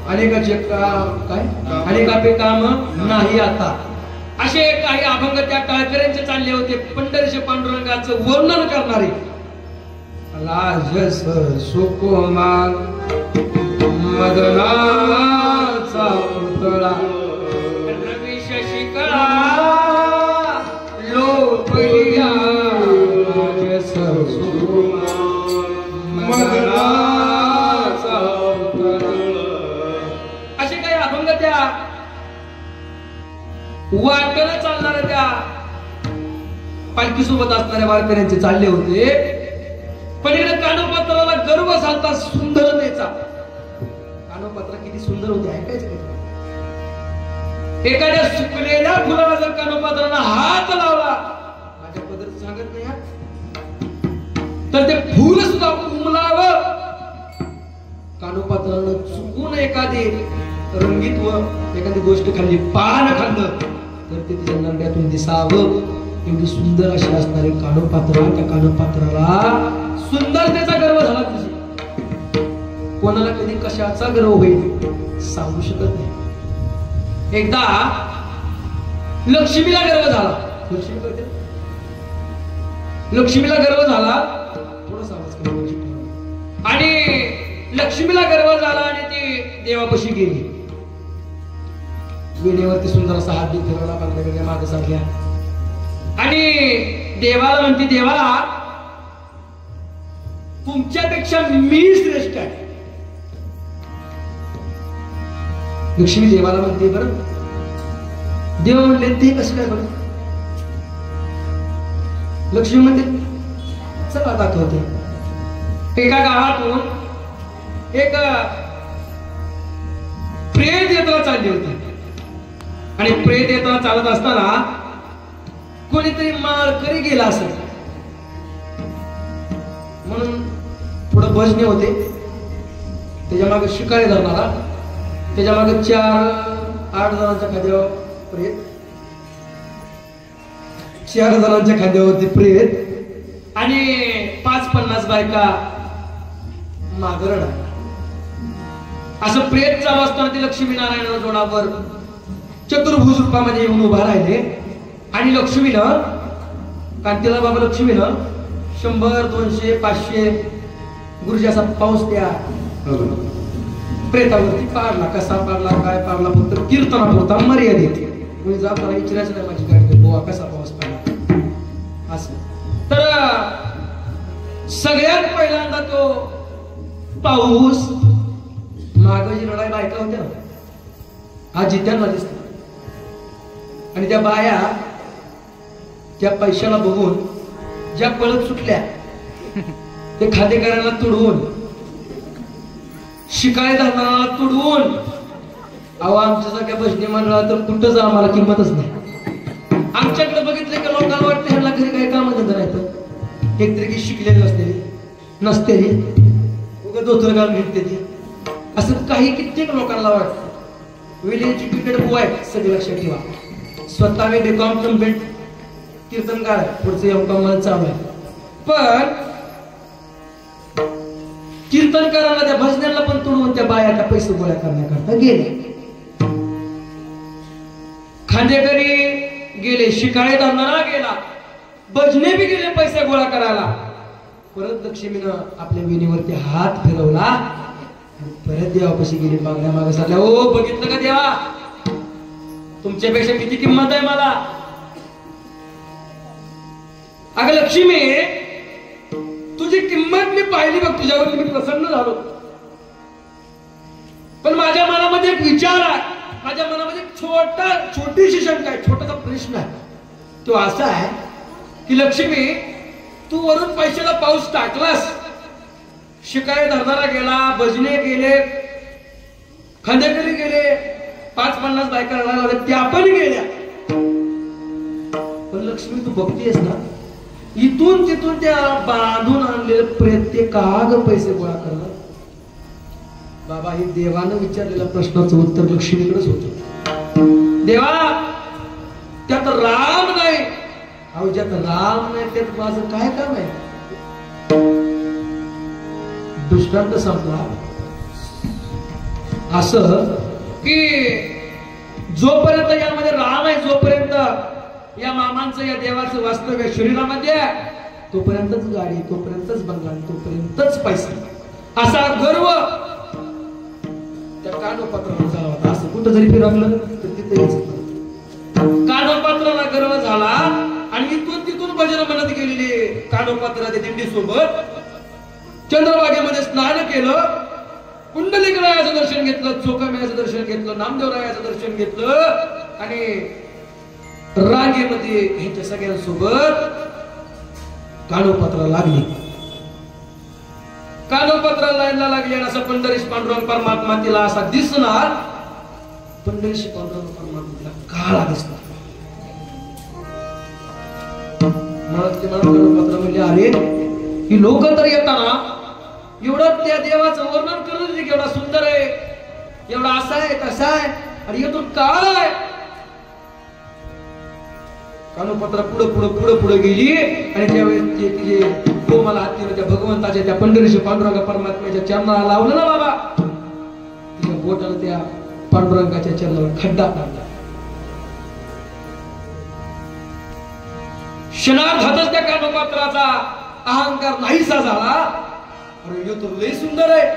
अनेकाचे काय अनेकापे काम नाही आता असे काही अभंग त्या टाळकऱ्यांचे चालले होते. पंढरीचे पांडुरंगाचं वर्णन करणारे राजस सुकुमा मदनाचा पुतळा रवी शशिकळा लोकलिया राजस सुकुमा मदनाचा पुतळा असे काही अभंग त्या वाटेला चालणाऱ्या त्या पालखी सोबत असणाऱ्या वारकऱ्यांचे चालले होते. पण इकडे कानोपात्राला गर्व झालता सुंदरतेचा. कानोपात्रा किती सुंदर होते ऐकायचं का? एखाद्या सुकलेल्या फुलाला जर कानोपात्राला हात लावला, माझ्या पद्धतीत सांगत नाही तर ते फुल सुद्धा उमलावं. कानोपात्रानं चुकून एखादी रंगीत व एखादी गोष्ट खाल्ली, पान खाल्लं तर ते तिच्या नरड्यातून दिसावं. एवढी सुंदर अशी असणारे कानोपात्र. त्या कानोपात्राला सुंदरतेचा गर्व झाला तुझी. कोणाला कधी कशाचा गर्व होईल सांगू शकत नाही. एकदा लक्ष्मीला गर्व झाला. लक्ष्मीला गर्व झाला. थोडासा आवाज कमी. आणि लक्ष्मीला गर्व झाला आणि ती देवापाशी गेली. वेणेवरती सुंदर असा हात फिरवला पांढऱ्या मागे सारख्या आणि देवाला म्हणते, देवा तुमच्यापेक्षा मी श्रेष्ठ आहे. लक्ष्मी देवाला म्हणते, बरं देव म्हणले ते कसं काय? बरं लक्ष्मी म्हणते चला दाखवते. एका गावातून एक प्रेत यात्रा चालली होती आणि प्रेत यात्रा चालत असताना कोणीतरी माळकरी गेला असेल म्हणून पुढे भजने होते. त्याच्या मागे शिकारी धरणारा, त्याच्या मागे 4-8 जणांच्या खांद्यावर प्रेत, 4 जणांच्या खांद्यावरती प्रेत आणि 5-50 बायका मागरडा. असं प्रेत चालू असताना ते लक्ष्मीनारायण जोडावर चतुर्भुज रूपामध्ये येऊन उभा राहिले आणि लक्ष्मीनं, कांतीला बाबा लक्ष्मीनं 100-200-500 गुरुजी असा पाऊस त्या प्रेतावरती पाडला. कसा पाडला, काय पाडला, फक्त कीर्तनापुरता मर्यादित. कोणी जाताना विचारायचं नाही माझी गाडी बोवा कसा पाऊस पडला असं. तर सगळ्यात पहिल्यांदा तो पाऊस माग जी लढाई बायका होत्या ना, हा जित्यांना दिसला आणि त्या बाया त्या पैशाला बघून ज्या पळत सुटल्या ते खातेकरांना तुडवून, शिकाय धरणारा तुडवून, अहो आमच्यासारख्या भजनी मंडळात तर कुठंच आम्हाला किंमतच नाही. आमच्याकडे बघितलं की लोकांना वाटतं ह्यांना घरी काही काम धंदा नाही तर एकतरी की शिकलेली नसते उगा धोतर घालून घेतले ती, असं काही कित्येक लोकांना वाटतं. वेल एज्युकेटेड बॉय सगळं लक्षात ठेवा. स्वतः मी बीकॉम कम्प्लीट कीर्तनकार, पुढचं एमकॉम मला चालू आहे. पण कीर्तनकारांना त्या भजनाला पण तोडून त्या बायाला पैसे गोळा करण्याकरता गेले. खांदेकरी गेले, शिकाळे धरणारा गेला, भजने बी गेले पैसे गोळा करायला. परत लक्ष्मीनं आपल्या विणीवरती हात फिरवला, परत देवापाशी गेली, मागण्या मागे सारल्या. ओ बघितलं का देवा, तुमच्यापेक्षा किती किंमत आहे मला. अगं लक्ष्मी, तुझी किंमत मी पाहिली बघ, तुझ्यावरती मी प्रसन्न झालो. पण माझ्या मनामध्ये एक विचार आहे, माझ्या मनामध्ये छोटीशी शंका आहे, छोटासा प्रश्न आहे. तो असा आहे की लक्ष्मी, तू वरून पैशाला पाऊस टाकलास, शिकाय धरणारा गेला, भजने गेले, खांदेकरी गेले, 5-50 बायका लागल्या, त्या पण गेल्या. पण लक्ष्मी तू बघतेस ना, इथून तिथून त्या बांधून आणलेले प्रत्येकाग पैसे गोळा करणार. बाबा, हे देवानं विचारलेल्या प्रश्नाचं उत्तर लक्ष्मीकडेच होतं. देवा, त्यात राम नाही. अहो ज्यात राम नाही त्यात माझं काय काम आहे. दृष्टांत संपला. असं की जोपर्यंत यामध्ये राम आहे, जोपर्यंत या मामांचं, या देवाचं वास्तव्य शरीरामध्ये आहे, तोपर्यंतच गाडी, तोपर्यंतच बंगला, तोपर्यंतच पैसा, असा गर्व त्या कानोपात्राला झाला होता. असं कुठं जरी फिरवलं तर तिथे कानोपात्राला गर्व झाला. आणि इथून तिथून भजन म्हणत गेलेले कानोपात्राच्या दिंडी सोबत चंद्रभागेमध्ये स्नान केलं, कुंडलिकरायाचं दर्शन घेतलं, चोखामेळ्याचं दर्शन घेतलं, नामदेवरायाचं दर्शन घेतलं, आणि रांगेमध्ये ह्यांच्या सगळ्यांसोबत कानोपात्राला लागली. कानोपात्राला लाईनला लागली आणि असं पंढरीश पांडुरंग परमात्मा तिला असा दिसणार. पंढरीश पांडुरंग परमात्मा तिला काळा दिसणार. कानोपात्र म्हणले, अरे ही लोक तर येताना एवढं त्या देवाचं वर्णन करत होते की एवढा सुंदर आहे, एवढा असा आहे, तसा आहे, आणि येतो काळ आहे. कानोपात्रा पुढे गेली आणि त्यावेळेस ते तिचे कोमल हातीने त्या भगवंताच्या, त्या पंढरीच्या पांडुरंग परमात्म्याच्या चरणाला लावलं ना बाबा, तिच्या बोटाला त्या पांडुरंगाच्या चरणाला खड्डा पडला. क्षणार्धातच त्या कानोपात्राचा अहंकार नाहीसा झाला. अरे यो तर लय सुंदर आहे.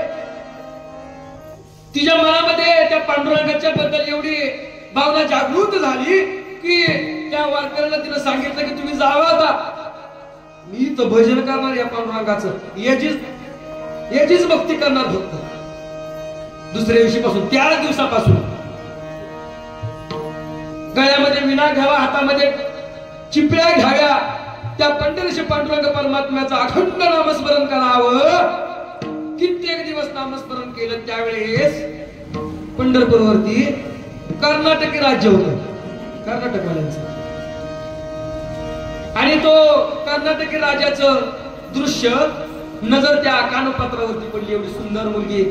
तिच्या मनामध्ये त्या पांडुरंगाच्या बद्दल एवढी भावना जागृत झाली की त्या वारकऱ्याला तिने सांगितलं की तुम्ही जावा आता, मी तर भजन करणार या पांडुरंगाचं, याचीच भक्ती करणार भक्त. दुसऱ्या दिवशीपासून, त्याच दिवसापासून गळ्यामध्ये विना घ्यावा, हातामध्ये चिपळ्या घ्याव्या, त्या पंढरीशी पांडुरंग परमात्म्याचं अखंड नामस्मरण करावं. कित्येक दिवस नामस्मरण केलं. त्यावेळेस पंढरपूरवरती कर्नाटकी राज्य होतं, कर्नाटकवाल्यांचं, आणि तो कर्नाटकी राजाचं दृश्य नजर त्या कानोपात्रावरती पडली. एवढी सुंदर मुलगी,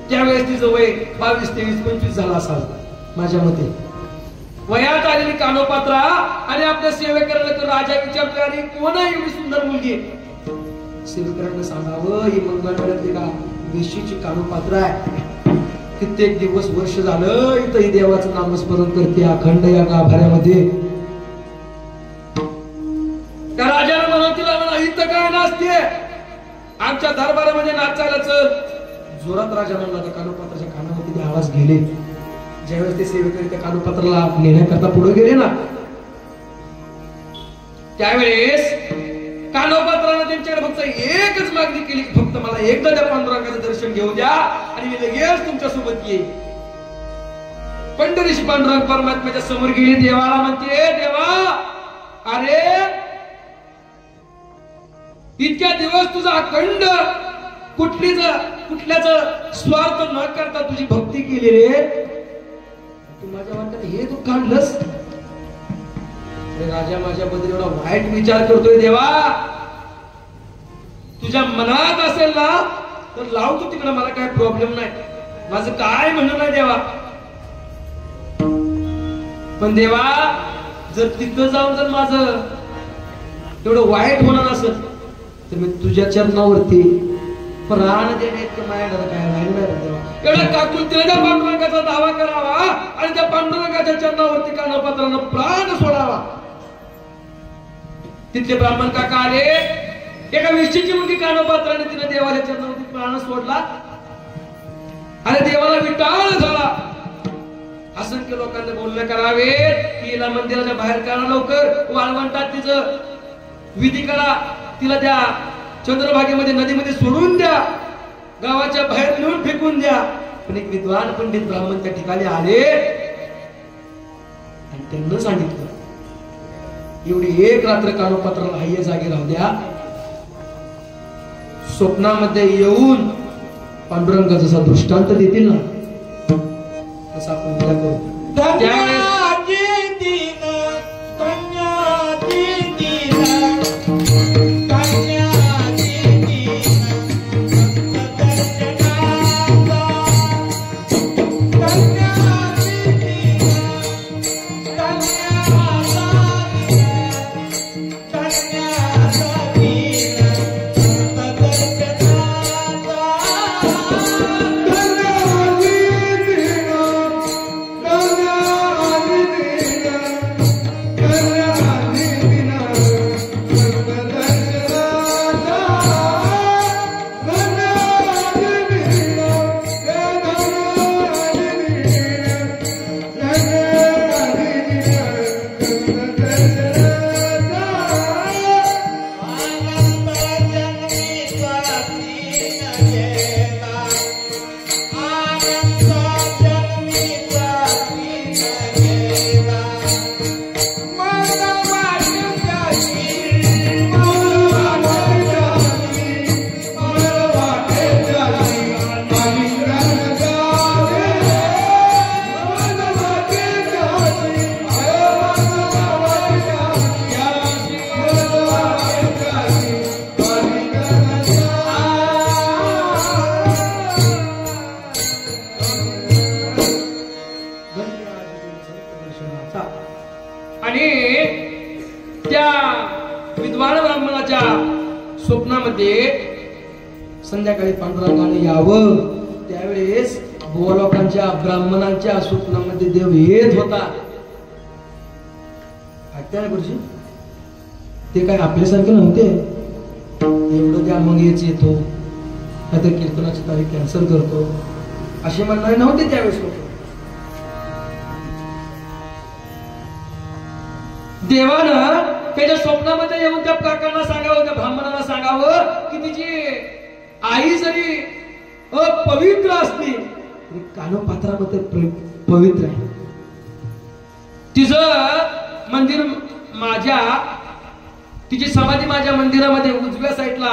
त्यावेळेस तिचं वय 22, 23, 25 झाला असावं माझ्या मते. वयात आलेली कानोपात्रा आणि आपल्या सेवेकराला तो राजा विचारतो, अरे कोण आहे एवढी सुंदर मुलगी. सेवेकरांना सांगावं, ही मंगळवाड्यातली का वेशीची कानोपात्रा आहे. कित्येक दिवस, वर्ष झालं इथं ही देवाचं नामस्मरण करते अखंड या गाभाऱ्यामध्ये. त्या राजाला म्हणा, तिला म्हणा, इथं काय नाचते, आमच्या दरबारामध्ये नाचायला चल. जोरात राजा म्हणला. त्या कानोपात्राच्या कानामध्ये ते आवाज गेले. ज्यावेळेस ते सेवेकरी त्या कानोपात्राला नेण्याकरता पुढे गेले ना, त्यावेळेस कानोपात्रानं त्यांच्याकडे फक्त एकच मागणी केली, फक्त मला एकदा त्या पांडुरंगाचं दर्शन घेऊ द्या आणि मी लगेच तुमच्या सोबत येईल. पंढरीशी पांडुरंग परमात्म्याच्या समोर गेली. देवाला म्हणते, देवा, अरे इतक्या दिवस तुझा अखंड कुठल्याच स्वार्थ न करता तुझी भक्ती केली रे. तू माझ्या वाटत हे दुःख आणलंस. राजा माझ्याबद्दल एवढा वाईट विचार करतोय देवा. तुझ्या मनात असेल ना तर लावतो तिकडे, मला काय प्रॉब्लेम नाही, माझं काय म्हणणं नाही देवा. पण देवा जर तिथं जाऊन जर माझं एवढं वाईट होणार असेल तर मी तुझ्या चरणावरती प्राण देण्यात माझ्याकडे काय राहिलं नाही देवा. एवढा काकुलतीला त्या पांडुरंगाचा दावा करावा आणि त्या पांडुरंगाच्या चरणावरती कानपात्रानं प्राण सोडावा. तिथले ब्राह्मण काका आले. एका विष्ठीची मुलगी कानपात्राने तिने देवाच्या चरणावरती प्राण सोडला आणि देवाला विटाळ झाला. असंख्य लोकांनी बोलणे करावे की हिला मंदिराच्या बाहेर काढा, लवकर वाळवंटात तिचं विधी करा, तिला त्या चंद्रभागेमध्ये नदीमध्ये सोडून द्या, गावाच्या बाहेर नेऊन फेकून द्या. पण एक विद्वान पंडित ब्राह्मण त्या ठिकाणी आले आणि त्यांना सांगितलं एवढी एक रात्र कानोपात्राला हाय जागी राहू द्या. स्वप्नामध्ये येऊन पांडुरंग जसा दृष्टांत देतील ना तसा आपण तिला करू. त्यावेळेस संध्याकाळी पांडुरंगाने यावं. त्यावेळेस बुवा लोकांच्या ब्राह्मणांच्या स्वप्नामध्ये देव येत होता. ऐकताय ना गुरुजी, ते काय आपल्यासारखे नव्हते. एवढं द्या मग येच येतो, आता कीर्तनाची तारीख कॅन्सल करतो असे म्हणणारे नव्हते त्यावेळेस लोक. देवानं त्याच्या स्वप्नामध्ये येऊन त्या काकांना सांगावं, त्या ब्राह्मणाला सांगावं की तिची आई जरी अपवित्र असली तरी कानोपात्रामध्ये पवित्र आहे. तिचं मंदिर तिची समाधी माझ्या मंदिरामध्ये उजव्या साईडला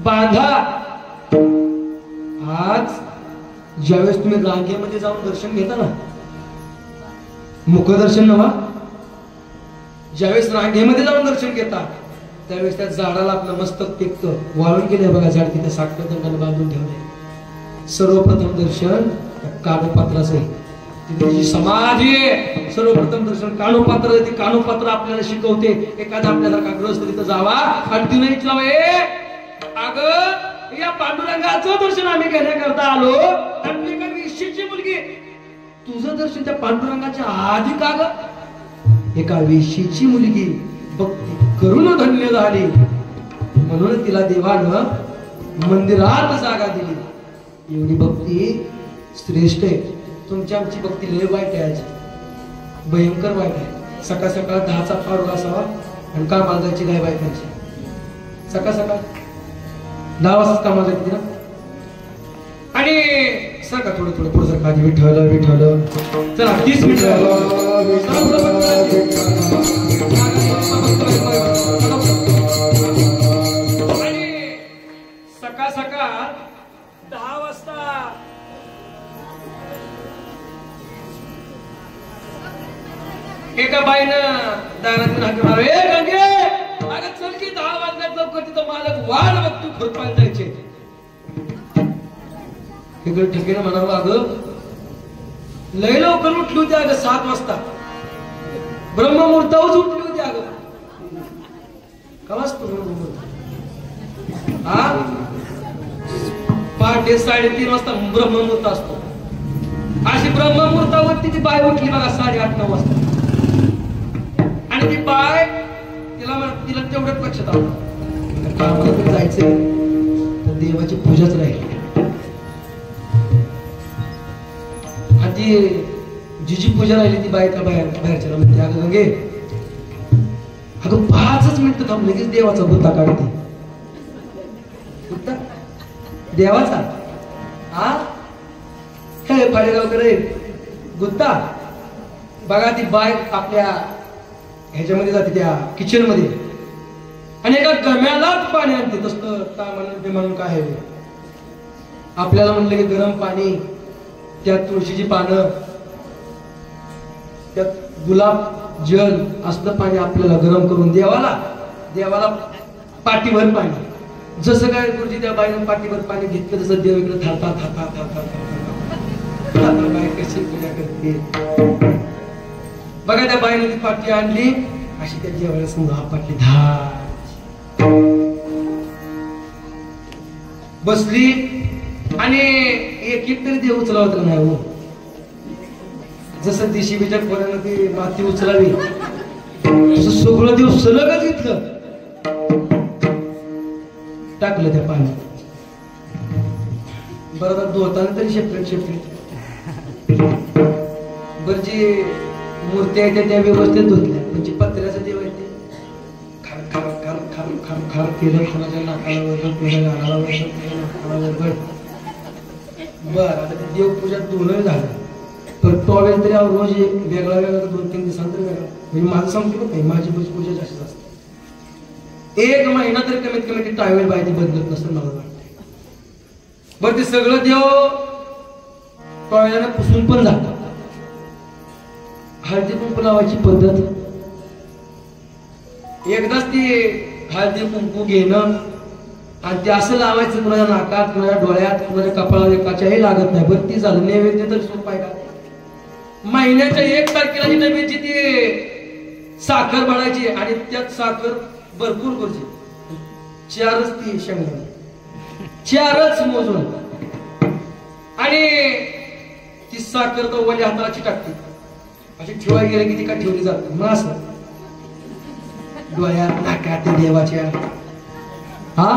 बांधा. आज ज्यावेळेस तुम्ही रांगेमध्ये जाऊन दर्शन घेता ना, मुखदर्शन नव्हा, ज्यावेळेस रांगेमध्ये जाऊन दर्शन घेता त्यावेळेस त्या झाडाला आपलं मस्तक टेकतं. वाळून गेले बघा झाड, तिथे साखर दंडाने बांधून ठेवले. सर्वप्रथम दर्शन कानोपात्राचं आहे, तिथे समाधी आहे. सर्वप्रथम दर्शन कानोपात्र. ती कानोपात्र आपल्याला शिकवते. एखादा आपल्याला ग्रस्त तिथं जावा आणि तिने विचारावं, अगं या पांडुरंगाचं दर्शन आम्ही घेण्याकरता आलो आणि एका विशीची मुलगी, तुझं दर्शन त्या पांडुरंगाच्या आधी का ग? एका वेशीची मुलगी भक्ती करून धन्य झाली म्हणून तिला देवानं मंदिरात जागा दिली. एवढी भक्ती श्रेष्ठ आहे. तुमची आमची भक्ती लय वाईट आहे, आज भयंकर वाईट आहे. सकाळ सकाळ 10चा पारोळा असावा आणि काम बांधायची गाय बायकांची. सकाळ सकाळ 10 वाजता काम बांधायची ना. आणि सकाळ थोडं थोडं पुढे सर खाली विठ्ठल विठ्ठल. चला 30 मिनिट एका बाईनं दारातून हाक मारला, ए गंगे, अगं चल की 10 वाजल्यात लवकर, तिथं मालक वाढ बघ, तू खुरपायला जायचे. इकडे ठिकाणी म्हणावं, अगं लय लवकर उठली होती अगं, 7 वाजता ब्रह्ममुहूर्तावरच उठली होती अगं. का वाजतो ब्रह्ममुहूर्त? हा, पहाटे 3:30 वाजता ब्रह्ममुहूर्त असतो. अशी ब्रह्ममुहूर्तावरती ती बाय उठली बघा 8:30-9 वाजता. आणि ती बाय तिला तेवढंच लक्षात आलं, कामाला जायचंय तर देवाची पूजाच राहील. आणि ती जी पूजा राहिली ती बायका बाहेरच्या म्हणते, अगं गंगे, अगं 5च मिनिटं थांब, लगेच देवाचा बुत्ता काढते. बुत्ता देवाचा? हा, हे फाळेगावकडे गुत्ता बघा. ती बाय आपल्या ह्याच्यामध्ये जाते, त्या किचन मध्ये, आणि एका गम्यालाच पाणी आणते. तसलं काय म्हणून काय आहे, आपल्याला म्हणलं की गरम पाणी, त्यात तुळशीची पानं, त्यात गुलाब जल असलं पाणी आपल्याला गरम करून देवाला पाठीभर पाणी. जसं काय गुरुजी त्या बाईनं पाठीभर पाणी घेतलं, तसं देव इकडे थाता थाता थाता थाता बाई कशी पूजा करते बघा. त्या बाईने ती पाठी आणली, अशी त्या देवाला समजा पाठी बसली, आणि एक तरी देव उचलावत नाही हो. जसं दिशीबीच्या पोरानं ती माती उचलावी, तसं सगळं देव सलगच घेतलं, टाकलं त्या पाण्यात. बरं धुताना तरी शेपरेट बरं, जी मूर्ती आहे त्या व्यवस्थित धुतल्या, म्हणजे पत्र्याचं देव आहे ते खार खार खार खार खार खार केलं, कोणाच्या नाकाला वरबड, कोणाच्या गालाला वरबड, कोणाच्या नाकाला वरबड. बरं, आता ते देवपूजा धुणं झालं, तर टॉवेल तरी रोज वेगळा 2-3 दिवसांतर वेगळा. म्हणजे माझं सांगतो नाही, माझी पूजा जास्त असते. 1 महिना तरी कमीत कमी ती टॉवेल बायची बदलत नसतं मला वाटतं. बरं, ते सगळं देव टॉवेलानं पुसून पण जातात. हळदी कुंकू लावायची पद्धत, एकदाच ती हळदी कुंकू घेणं आणि ते असं लावायचं, कुणाच्या नाकात, कुणाच्या डोळ्यात, कुणाच्या कपाळात, एकाच्याही लागत नाही. बरं, ती झालं नैवेद्य तर सोपं आहे का? महिन्याच्या 1 तारखेला जी नैवेद्याची ती साखर भरायची, आणि त्यात साखर भरपूर करूची, 4च ती शेंगदाणे, 4च मोजून, आणि ती साखर तो वल्या हाताची टाकते, अशी ठेवायला गेली की ती का ठेवली जाते. मग असं डोळ्यात, नाकात देवाच्या. हा,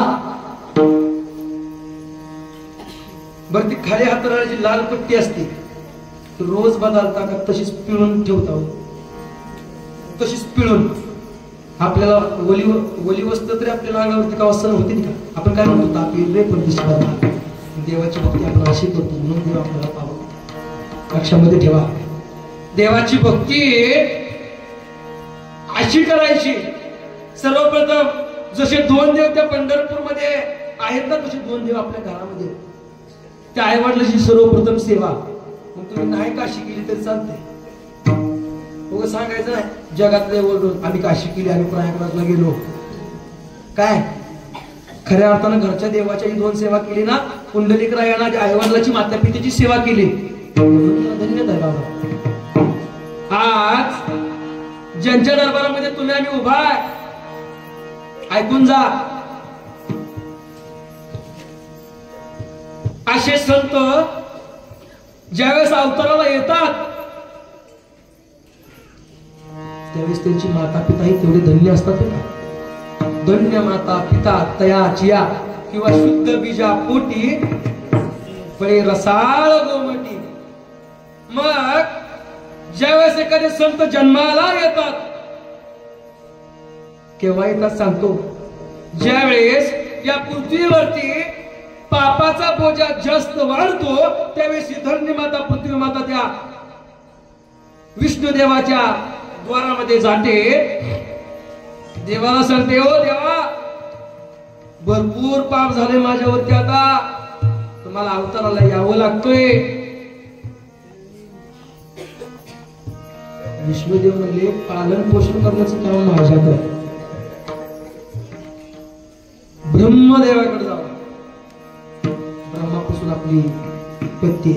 बरं, ती खाली हाताला जी लाल पट्टी असते रोज बदलता का तशीच पिळून ठेवता, तशीच पिळून. आपल्याला वली वस्त्र तरी आपल्या अंगावरती का सण होते का? आपण काय म्हणतो, तापी रे पण देवाची भक्ती आपण अशी करतो, म्हणून देव आपल्याला पावतो. लक्षामध्ये ठेवा, देवाची भक्ती अशी करायची. सर्वप्रथम जसे 2 देव त्या पंढरपूरमध्ये आहेत ना, तसे 2 देव आपल्या घरामध्ये. त्या आईवडिलांची सर्वप्रथम सेवा. मग तुम्ही नाही काशी केली तरी चालते, उगाच सांगायचं नाही जगातले ओरडून आम्ही काशी केली, आम्ही प्रयागराजला गेलो. काय खऱ्या अर्थानं घरच्या देवाच्या 2 सेवा केली ना, पुंडलिक रायानं आईवडिलाची मातापितेची सेवा केली, धन्यवाद बाबा. आज ज्यांच्या दरबारामध्ये तुम्ही आम्ही उभा आहे, ऐकून जा. असे संत ज्यावेळेस अवताराला येतात त्यावेळेस त्यांची माता पिता ही तेवढे धन्य असतात का? धन्य माता पिता तयाचिया, किंवा शुद्ध बीजा पोटी पळे रसाळ गोमटी. मग ज्यावेळेस एखादे संत जन्माला येतात केव्हा येतात सांगतो, ज्यावेळेस या पृथ्वीवरती पापाचा बोजा जास्त वाढतो, त्यावेळेस धन्य माता पृथ्वी माता त्या विष्णुदेवाच्या द्वारामध्ये जाते. देवाला सांगते, ओ देवा, भरपूर पाप झाले माझ्यावरती, आता तुम्हाला अवताराला यावं लागतोय. विष्णुदेव म्हणले पालन पोषण करण्याचं काम माझ्याकडे. ब्रह्मदेवाकडे जावं. ब्रह्मापासून आपली उत्पत्ती.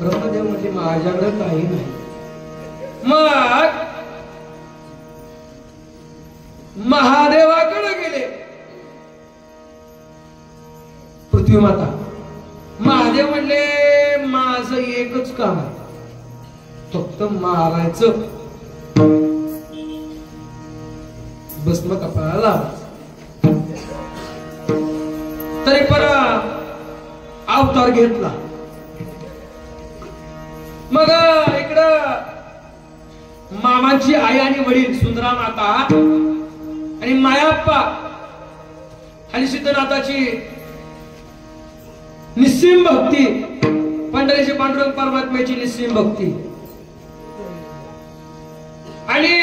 ब्रह्मदेव म्हणजे माझ्याकडे काही नाही. मग महादेवाकडे गेले. पृथ्वी माता. महादेव म्हणले माझं एकच काम आहे, फक्त मारायचं, भस्म कपाळाला लावायचं. तरी पण अवतार घेतला. मग इकडं मामांची आई आणि वडील सुंदरा माता आणि मायाप्पा आणि सिद्धनाथाची निस्सीम भक्ती, पंढरीची पांडुरंग परमात्म्याची निस्सीम भक्ती. आणि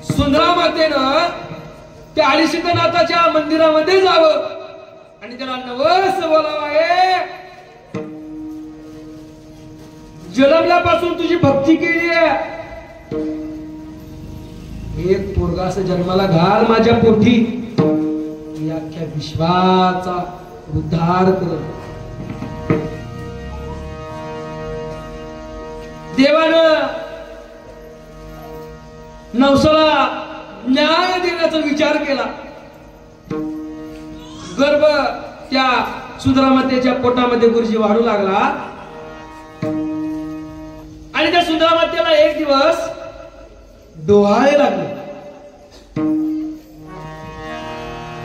सुंदरा मातेनं त्या हरिसिद्धनाथाच्या मंदिरामध्ये जावं आणि त्याला नवस बोलावं, जन्मल्यापासून तुझी भक्ती केली आहे, एक पोरगा असं जन्माला घाल माझ्या पोटी, या अख्ख्या विश्वाचा उद्धार कर. देवानं नवसाला न्याय देण्याचा विचार केला. गर्भ त्या सुंदरामातेच्या पोटामध्ये गुरुजी वाढू लागला आणि त्या सुंदरामातेला एक दिवस डोहाळे लागले.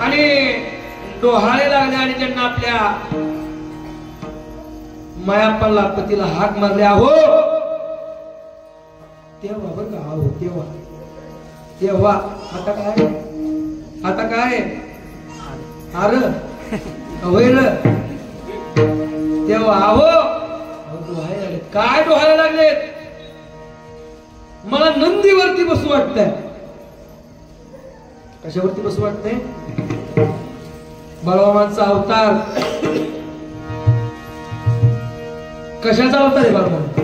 आणि डोहाळे लागले आणि त्यांना आपल्या मायाप्पाला पतीला हाक मारले. अहो तेव्हा बरं का, अहो तेव्हा तेव्हा आता काय, आता काय अर वैर तेव्हा अहो डोहाळे लागले. काय डोहाळे लागले? मला नंदीवरती बसू वाटतंय. कशावरती बसू वाटतंय? बाळवामांचा अवतार. कशाचा अवतार आहे बाळवामा?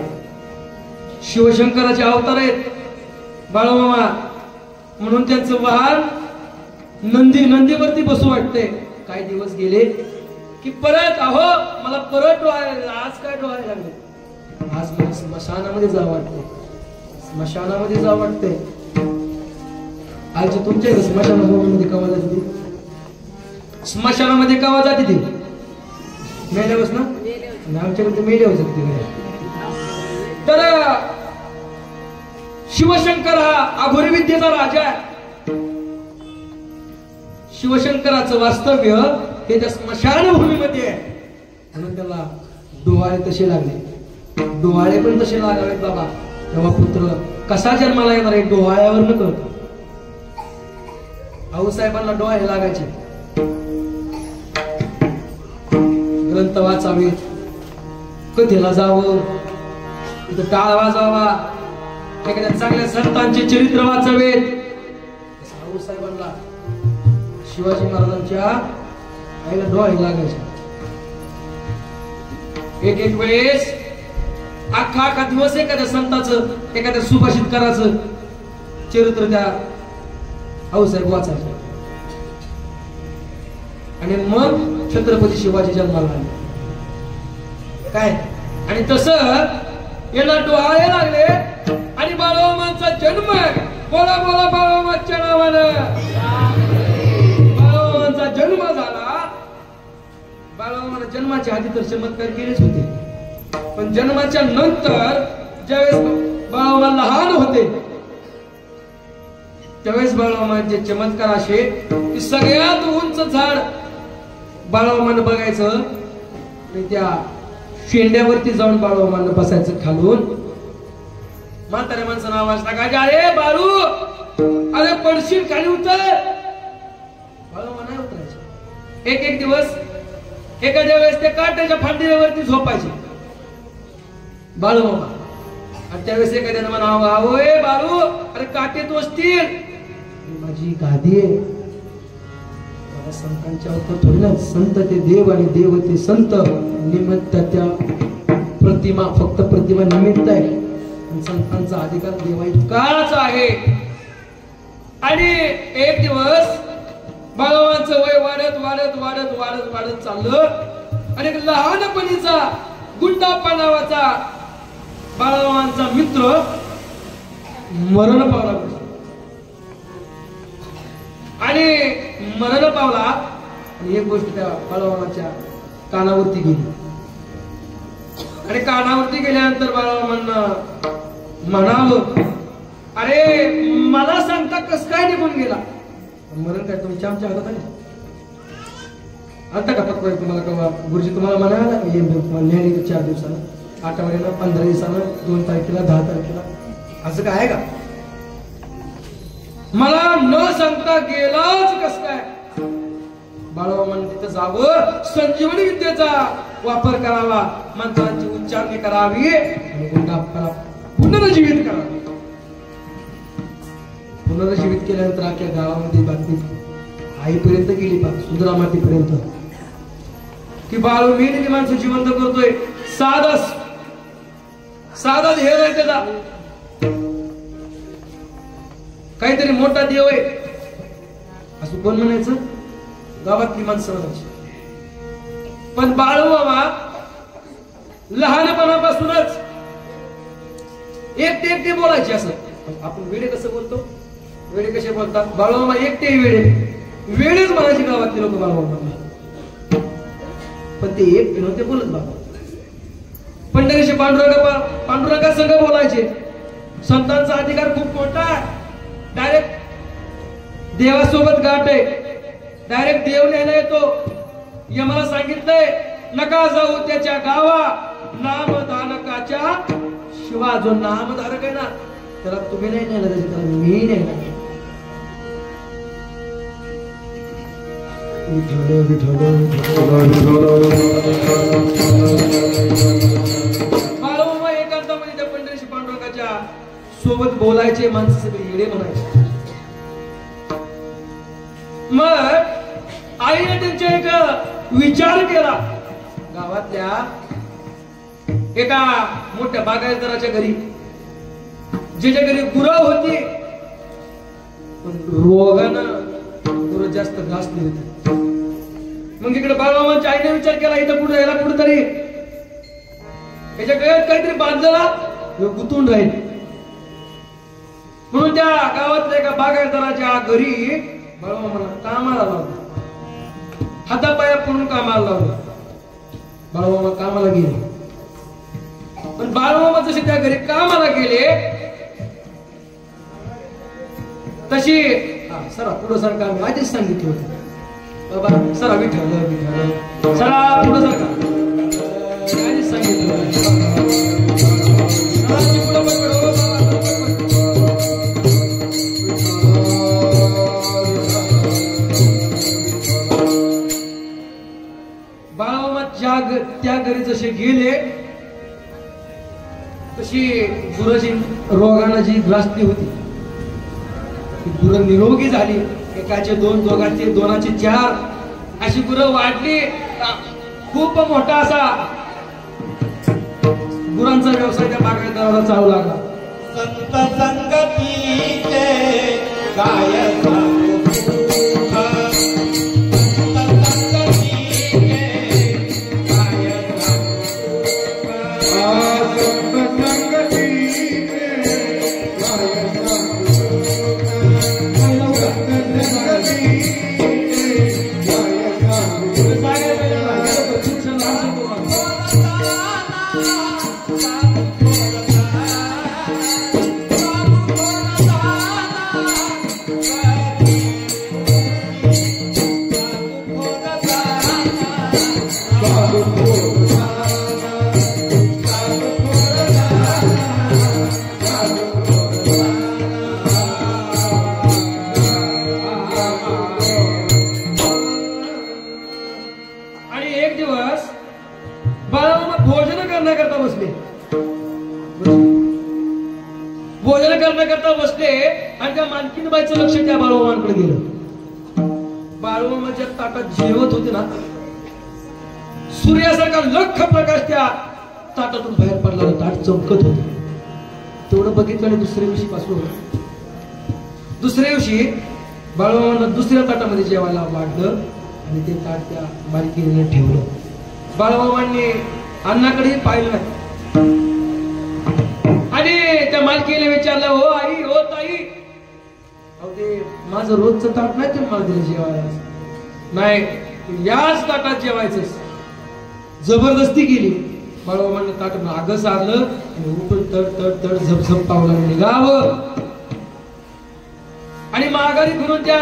शिवशंकराचे अवतार आहेत बाळवामा. म्हणून त्यांचं वाहन नंदीवरती बसू वाटतंय. काही दिवस गेले की परत अहो मला परत डोहाळे. आज काय डोहाळे लागले? आज मला स्मशानामध्ये जावं वाटतंय, स्मशानामध्ये जावं वाटतंय. आज तुमच्या स्मशानामध्ये कवा जाते ती? स्मशानामध्ये कवा जाते ती? मेल्यावरच ना? आमच्याकडे मेल्यावर जाते. तर शिवशंकर हा अघोरी विद्येचा राजा आहे. शिवशंकराचं वास्तव्य हे त्या स्मशानभूमीमध्ये आहे. म्हणून त्याला डोहाळे तसे लागले. डोहाळे पण तसे लागावेत बाबा. तेव्हा पुत्र कसा जन्माला येणार आहे? डोहाळ्यावर न कळतो. आऊसाहेबांना डोहाळे लागायचे. ग्रंथ वाचावेत, कथेला जावं, तिथं टाळ वाजावा, एखाद्या चांगल्या संतांचे चरित्र वाचावेत. आऊसाहेबांना शिवाजी महाराजांच्या आईला डोहाळे लागायचे. एक वेळेस अख्खा दिवस एखाद्या संताचं, एखाद्या सुभाषितकाराचं चरित्र त्या आऊसाहेब वाचायचे. आणि मग छत्रपती शिवाजी जन्माला आले. काय आणि तसं याला डोहाळे लागले आणि बाळवामांचा जन्म. बोला बोला बाळवामाच्या नावानं बाळवामांचा जन्म झाला. बाळवामाला जन्माच्या आधी तर चमत्कार केलेच होते, पण जन्माच्या नंतर ज्यावेळेस बाळवामा लहान होते त्यावेळेस बाळवामाचे चमत्कार असे की सगळ्यात उंच झाड बाळवामानं बघायचं आणि त्या शेंड्यावरती जाऊन बाळवामानं बसायचं खालून. म्हाताऱ्या माणसानं आवाज टाकायचा, अरे बाळू अरे पडशील, खाली उतर. बाळवामा नाही उतरायचे. एक दिवस एखाद्या वेळेस ते काट्याच्या फांदीवरती झोपायचे बाळूमामा. आणि त्यावेळेस एखाद्यानं म्हणावं, अहो ए बाळू अरे काटे टोचतील, माझी गादी आहे. संतांच्या अवतार थोडी ना. संत ते देव आणि देव ते संत. निमित्त त्या प्रतिमा फक्त प्रतिमा निमित्त आहे. आणि संतांचा अधिकार देवा इतकाच आहे. आणि एक दिवस बाळावांचं वय वाढत वाढत वाढत वाढत वाढत चाललं आणि एक लहानपणीचा गुंडाप्पा नावाचा बाळावांचा मित्र मरण पावला. आणि मरण पावला आणि एक गोष्ट त्या बाळावांच्या कानावरती गेली. आणि कानावरती गेल्यानंतर बाळावांना म्हणावं, अरे मला सांगता कस काय निघून गेला. मरण काय तुमच्या आमच्या हातात आहे? आता का पत्ता तुम्हाला कवा गुरुजी तुम्हाला म्हणाला नेहमी 4 दिवसानं, आठवड्याला, 15 दिवसानं, 2 तारखेला, 10 तारखेला, असं काय आहे का? मला न सांगता गेलाच कस काय? बाळावान तिथं जावं, संजीवनी विद्येचा वापर करावा, मंत्रांची उच्चारणी करावी आणि गुंडाप्पाला पुनर्जीवित करावी. पुनर्जीवित केल्यानंतर अख्ख्या गावामध्ये बातमी आईपर्यंत गेली, सुंदरा मातीपर्यंत, की बाळू मी माणसं जिवंत करतोय. साधा ध्येय आहे त्याचा, काहीतरी मोठा देव आहे असं कोण म्हणायचं? गावातली माणसं म्हणायची. पण बाळू मामा लहानपणापासूनच एकटे बोलायचे. असं आपण वेडे कसं बोलतो, वेडे कसे बोलतात, बाळू मामा एकटे वेळेच म्हणायचे गावातले लोक बाळू मामा. पण ते एकटे नव्हते बोलत बाबा. पंढरीचे पांडुरंगा संघ बोलायचे. संतांचा अधिकार खूप मोठा आहे. डायरेक्ट देवासोबत गाठ आहे. डायरेक्ट देव न्यायला येतो. यमाला सांगितलंय नका जाऊ त्याच्या गावा, नामधारकाच्या शिवा. जो नामधारक आहे ना त्याला तुम्ही नाही न्यायला जायचं, त्याला मी न्यायला. बाळूमामा एकांतामध्ये त्या पंढरीशी पांडुरंगाच्या सोबत बोलायचे. माणसं सगळे येडे म्हणायचे. मग आईने त्यांच्या एक विचार केला. गावातल्या एका मोठ्या बागायतदाराच्या घरी, ज्याच्या घरी गुरं होती, पण रोगानं गुरं जास्त घासली होती. मग इकडे बाळूमामांच्या आईने विचार केला, इथं कुठं याला कुठेतरी याच्या गळ्यात काहीतरी बांधलेला गुंतून राहील. म्हणून त्या गावातल्या एका बागायतदाराच्या घरी बाळूमामाला कामाला लावलं. हातापाया पडून कामाला लावलं. बाळूमामा कामाला गेले. पण बाळूमामा जसे त्या घरी कामाला गेले तशी सरा पुढं सारखा आम्ही आधीच सांगितलं होतं बाबा, सरा विठ्ठल सरा पुढं सारखा आधीच सांगितलं. बाळूमामा त्या घरी जसे गेले तशी गुराची रोगानं जी ग्रासली होती, गुरं निरोगी झाली. एकाचे 2, दोघांचे 2चे 4 अशी गुरं वाढली. खूप मोठा असा गुरांचा व्यवसाय त्या बागायतदाराला चालू लागला. संत संगतीचे काय करता बसले आणि त्या मालकीनबाईचं लक्ष त्या बाळूमामांकडे गेलं. बाळूमामाच्या ताटात जेवत होते ना, सूर्यासारखा लख प्रकाश त्या ताटातून बाहेर पडला. ताट चमकत होते. तेवढं बघितलं आणि दुसऱ्या दिवशी पासून दुसऱ्या दिवशी बाळूमामांना दुसऱ्या ताटामध्ये जेवायला वाढलं आणि ते ताट त्या मालकीने ठेवलं. बाळूमामांनी अण्णाकडे पाहिलं नाही आणि त्या मालकीने विचारलं, हो आई, हो ताई, अहो ते माझं रोजचं ताट नाही तुम्ही मला दिलं जेवायला. नाही, याच ताटात जेवायचं. जबरदस्ती केली. बाळूमामांना ताट मागं सारलं आणि उठून तड तड तड झपझप पावलाने निघावं आणि माघारी फिरून त्या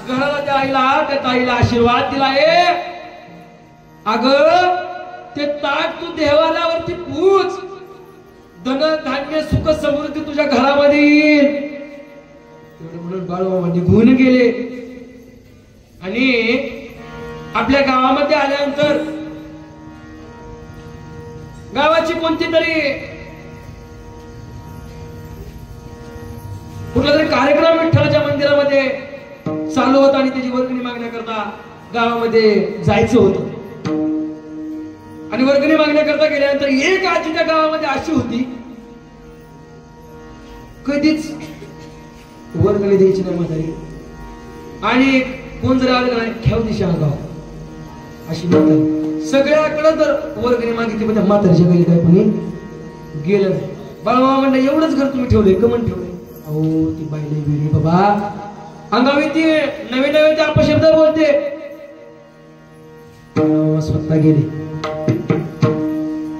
घराला त्या आईला त्या ताईला आशीर्वाद दिलाय, अगं ते ताट तू देवालावरती पूज, धन धान्य सुख समृद्धी तुझ्या घरामध्ये येईल. एवढं म्हणून बाळूमामा निघून गेले आणि आपल्या गावामध्ये आल्यानंतर गावाची कोणती तरी कुठला तरी कार्यक्रम विठ्ठलाच्या मंदिरामध्ये चालू होता आणि त्याची वर्गणी मागण्याकरता गावामध्ये जायचं होतं. आणि वर्गणी मागण्याकरता गेल्यानंतर एक आजी त्या गावामध्ये अशी होती, कधीच वर्गणी द्यायची नाही म्हातारी. आणि कोण जर आलं नाही, ठेव दिशा गाव अशी म्हातारी. सगळ्याकडे तर वर्गणी मागितली पण त्या म्हातारीच्या घरी काय कोणी गेलं नाही. बाळूमामा म्हणलं, एवढंच घर तुम्ही ठेवलंय, कमन ठेवलंय? अहो ती बाईला वेगळी बाबा, अंगावी ती नवीन नवीन ते अपशब्द बोलते. स्वतः गेले,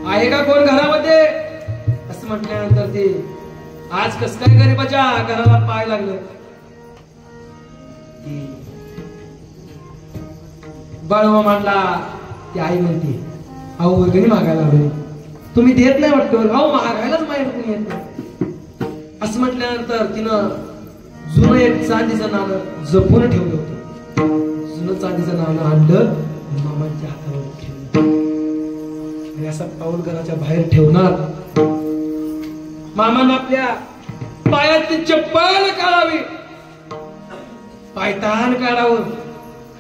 आहे का कोण घरामध्ये असं म्हटल्यानंतर ते आज कस काय गरीबाच्या घराला पाय लागलं. बाळूमामांना ती आई म्हणते, अहो वर्गणी मागायला आलोय, तुम्ही देत नाही वाटतं. अहो मागायलाच माहिती तुम्ही येत नाही. असं म्हटल्यानंतर तिनं जुनं एक चांदीचं नाणं जपून ठेवलं होतं. जुनं चांदीचं नाणं आणलं, मामांच्या हातावर ठेवलं आणि असा पाऊल घराच्या बाहेर ठेवणार. मामांना आपल्या पायातली चप्पल काढावी, पायतान काढावं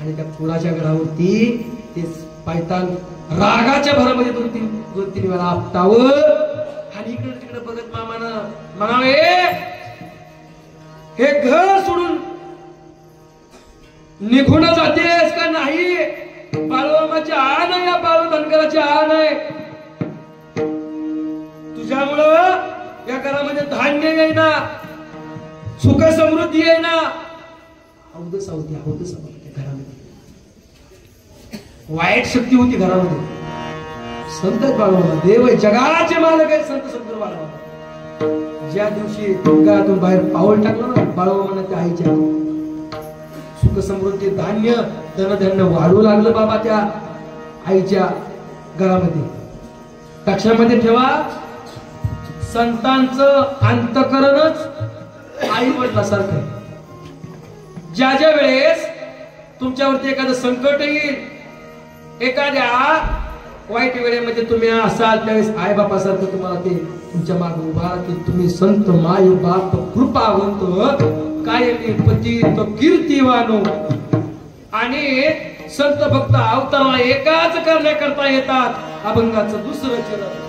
आणि त्या फुलाच्या घरावरती ते पायतान रागाच्या भरामध्ये दोन तीन वेळा आपटावं आणि इकडे तिकडे बघत मामानं म्हणावे, हे घर सोडून निघून जातेस का नाही? बाळूमामाची आण आहे, या बाळू धनगराची आण आहे. तुझ्यामुळं या घरामध्ये धान्य येईना, सुख समृद्धी येईना. अवधस होती, अवधस घरामध्ये वाईट शक्ती होती घरामध्ये. संत बाळूमामा देव आहे, जगाचे मालक आहे संत सद्गुरू बाळूमामा. ज्या दिवशी घरातून बाहेर पाऊल टाकलं ना बाळूमामांना, त्या आईच्या सुख समृद्धी धान्य धनधान्य वाढू लागलं बाबा त्या आईच्या घरामध्ये. लक्षामध्ये ठेवा, संतांचं अंतःकरणच आई वडिलासारखं. ज्या ज्या वेळेस तुमच्यावरती एखादं संकट येईल, एखाद्या वाईट वेळेमध्ये तुम्ही असाल, त्यावेळेस आई बापासारखं तुम्हाला ते तुमच्या मागे उभा की तुम्ही संत माय बाप कृपावंत कायमी पतित कीर्तिवानो. आणि संत भक्त अवतार एकाच करण्याकरता येतात. अभंगाचं दुसरं चरण,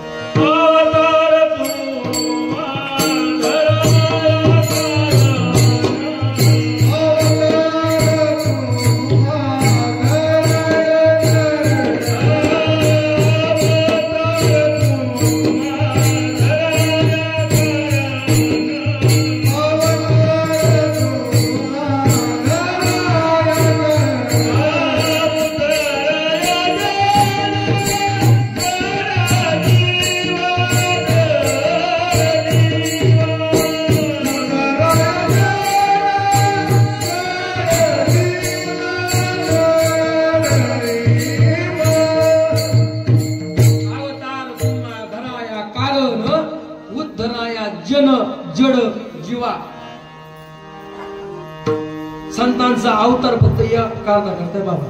संतांचा अवतार फक्त या कारणाकरता बाबा.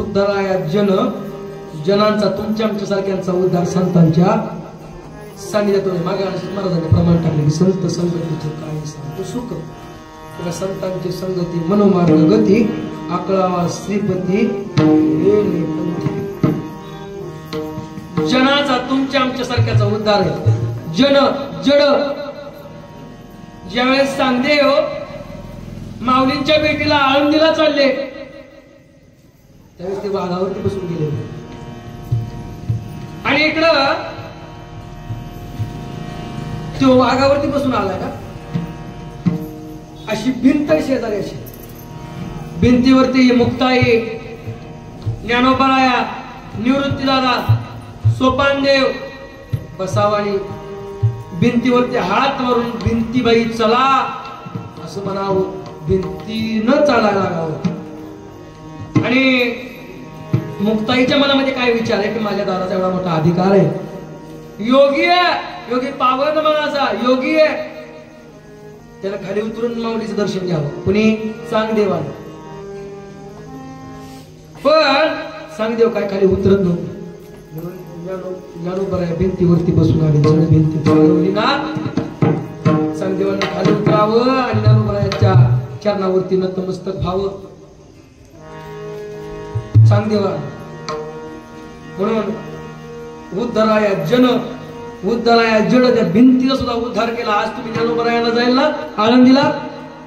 उद्धाराया जन, जनांचा तुमच्या आमच्या सारख्यांचा उद्धार संतांच्या सानिध्यात. मागे महाराजांनी प्रमाण टाकले की संत संगतीचे काय सांगतो सुख. त्या संतांची संगती मनोमार्ग गती, आकळावा श्रीपती. जनाचा तुमच्या आमच्या सारख्याचा उद्धार आहे. जन जड ज्यावेळेस सांगदेव माऊलींच्या भेटीला आळंदीला चालले त्यावेळेस ते वाघावरती बसून गेले आणि इकडं तो वाघावरती बसून आलाय का अशी भिंत शेजारी अशी भिंतीवरती मुक्ताई ज्ञानोबाराया निवृत्तीदादा सोपानदेव बसावानी भिंतीवरती हात मारून भिंतीबाई चला असं म्हणावं भिंतीनं चालायला लागावं आणि मुक्ताईच्या मनामध्ये काय विचार आहे की माझ्या दाराचा एवढा मोठा अधिकार आहे योगी आहे योगी पावन मनाचा योगी आहे त्याला खाली उतरून माऊलीचं दर्शन घ्यावं कुणी सांगदेवानं पण सांगदेव काय खाली उतरत नव्हतं ज्ञानोबा भिंतीवरती बसून आले जण भिंती चालवली ना सांगदेवांना खाली उतरावं आणि ज्ञानोबरायांच्या चरणावरती नतमस्तक व्हावं सांगदेवा म्हणून उद्धराया जड त्या भिंतीला सुद्धा उद्धार केला आज तुम्ही ज्ञानोबरायांना जाईल ना आळंदीला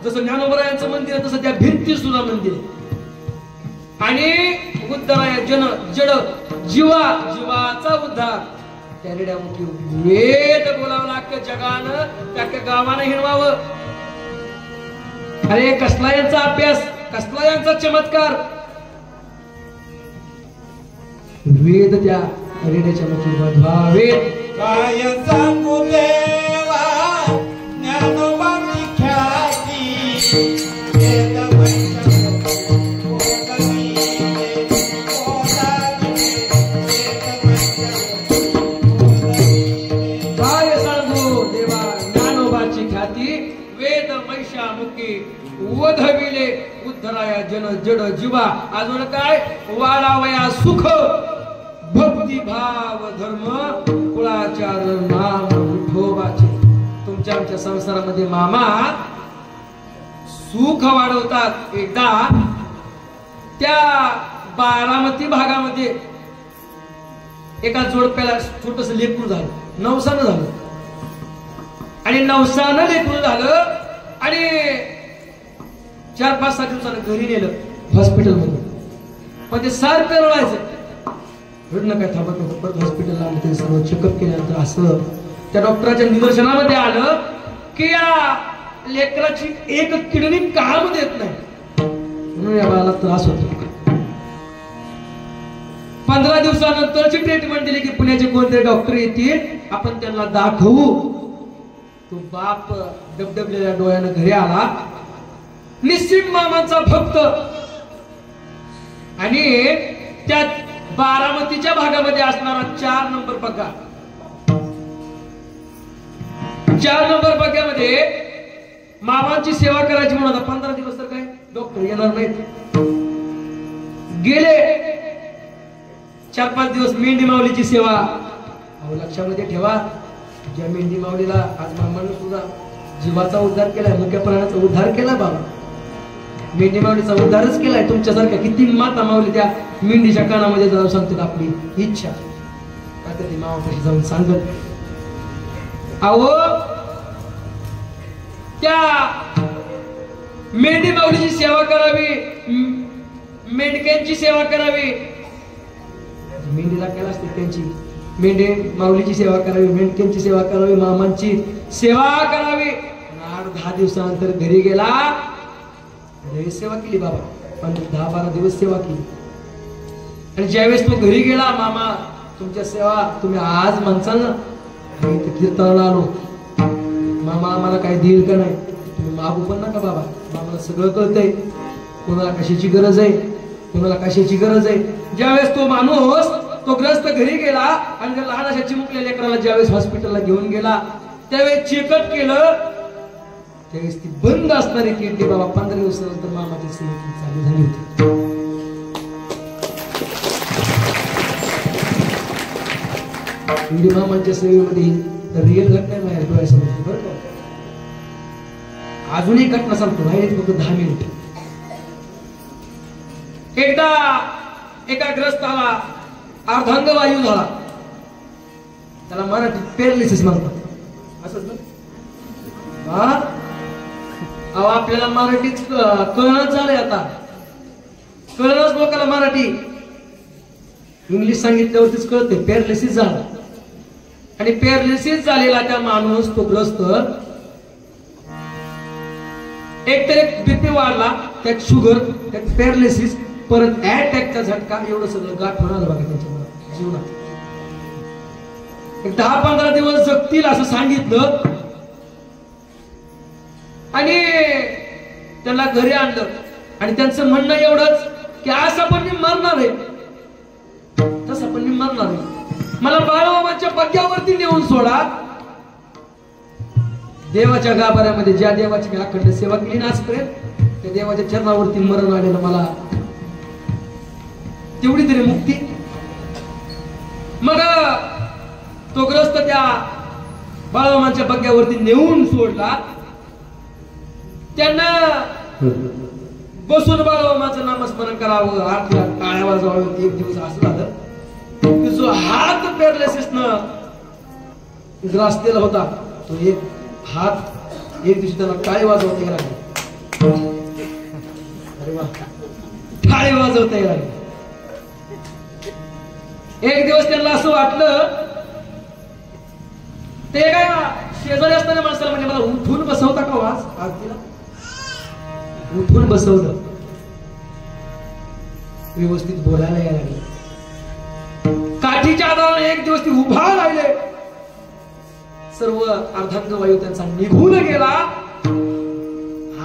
जसं ज्ञानोबरायांचं मंदिर आहे तसं त्या भिंती सुद्धा मंदिर आहे आणि उद्धराया जड जीवाचा उद्धार त्या रेड्यामुखी वेद बोलावं लागतं जगानं त्या गावानं हिरवावं अरे कसला यांचा अभ्यास कसला यांचा चमत्कार वेद त्या रेड्याच्या मुखी बधवावे काय सांगू देवा ज्ञानोबाची ख्याती काय सांगू देवा ज्ञानोबाची ख्याती वेद महिषामुखी वधविले उद्धराया जड जीवा अजून काय वाढावया सुख भक्ती भाव धर्म कुळाचार नाम विठोबाचे तुमच्या आमच्या संसारामध्ये मामा सुख वाढवतात एकदा त्या बारामती भागामध्ये एका जोडप्याला छोटस लेकरू झालं नवसानं झालं आणि नवसानं लेकरू झालं आणि 4-5 दिवसानं घरी नेलं हॉस्पिटलमध्ये पण ते सारखं रडायचं रडणं काय थांबत नव्हतं परत हॉस्पिटलला आलं ते सर्व चेकअप केल्यानंतर असं त्या डॉक्टरांच्या निदर्शनामध्ये आलं की या लेकराची एक किडनी काम देत नाही म्हणून या बाळाला त्रास होतो 15 दिवसानंतरची ट्रीटमेंट दिली की पुण्याचे कोणते डॉक्टर येतील आपण त्यांना दाखवू तो बाप डबडबलेल्या डोळ्यानं घरी आला निस्सिम मामाचा भक्त आणि त्या बारामतीच्या भागामध्ये असणारा 4 नंबर पगार 4 नंबर पगामध्ये मामांची सेवा करायची म्हणून आता 15 दिवस तर काय डॉक्टर येणार नाहीत गेले 4-5 दिवस मेंढी माऊलीची सेवा लक्षामध्ये ठेवा ज्या मेंढी माऊलीला आज मामानं सुद्धा जीवाचा उद्धार केलाय मुख्या प्राणाचा उद्धार केला बाबा मेंढी माऊलीचा उद्धारच केलाय तुमच्यासारख्या किती माता माऊली त्या मेंढीच्या कानामध्ये जाऊन सांगतात आपली इच्छा काहीतरी मामापाशी जाऊन सांगत अहो त्या मेंढी माऊलीची सेवा करावी मेंढक्यांची सेवा करावी मेंढीला केला असते त्यांची मेंढे माऊलीची सेवा करावी मेंढक्यांची सेवा करावी मामांची सेवा करावी 8-10 दिवसानंतर घरी गेला लई सेवा केली बाबा पण 10-12 दिवस सेवा केली आणि ज्यावेळेस तो घरी गेला मामा तुमच्या सेवा तुम्ही आज म्हणसाल ना कीर्तनाला आलो मामा आम्हाला काय देईल का नाही तुम्ही मागू पण नका बाबा मामाला सगळं कळतंय कोणाला कशाची गरज आहे कोणाला कशाची गरज आहे ज्यावेळेस तो माणूस तो ग्रस्त घरी गेला आणि त्या लहान अशा चिमुकल्या लेकराला ज्यावेळेस हॉस्पिटलला घेऊन गेला त्यावेळेस चेकअप केलं त्यावेळेस ती बंद असणारी किडनी बाबा 15 दिवसानंतर मामाची सेवा चालू झाली होती किडनी मामांच्या सेवेमध्ये रिअल घटना आहे माझ्या डोळ्यासमोर बरं का अजूनही घटना सांगतो राहिले फक्त 10 मिनिट एकदा एका ग्रस्ताला अर्धांग वायू झाला त्याला मराठीत पॅरालिसिस म्हणतात असंच ना अहो आपल्याला मराठीच कळणच झालंय आता, कळलंच लोकांना मराठी. इंग्लिश सांगितल्यावरतीच कळते. पॅरालिसिस झाला आणि पॅरालिसिस झालेला त्या माणूस तो ग्रस्त, एक तर एक बीपी वाढला, त्यात शुगर, त्यात पॅरालिसिस, परत अटॅकचा झटका, एवढं सगळं गाठ होणार बघा त्यांच्या जीवनात. 10-15 दिवस जगतील असं सांगितलं आणि त्याला घरी आणलं आणि त्यांचं म्हणणं एवढंच की असं पण मी मरणार आहे, तसं पण मी मरणार आहे, मला बाळूमामाच्या पग्यावरती नेऊन सोडा. देवाच्या गाभाऱ्यामध्ये ज्या देवाची मी अखंड सेवा केली ना आजपर्यंत, त्या देवाच्या चरणावरती मरण आलेलं मला तेवढी तरी मुक्ती. मग तो ग्रस्त त्या बाळूमामाच्या पग्यावरती नेऊन सोडला. त्यांना बसून बाळूमामाचं नामस्मरण करावं, आरतीला टाळ्या वाजवावं. एक दिवस असं झालं की जो हात पॅरालिसिसनं ग्रासलेला होता, तो एक हात एक दिवशी त्याला टाळी वाजवता येईल. अरे वा, टाळी वाजवता येईल. एक दिवस त्यांना असं वाटलं, ते काय शेजारी असताना माणसाला म्हणजे मला उठून बसवता का वाज आरतीला, उठून बसवलं, व्यवस्थित बोलायला यायला लागलं. काठीच्या आधाराने एक दिवस ती उभा राहिले. सर्व अर्धांग वायू त्यांचा निघून गेला.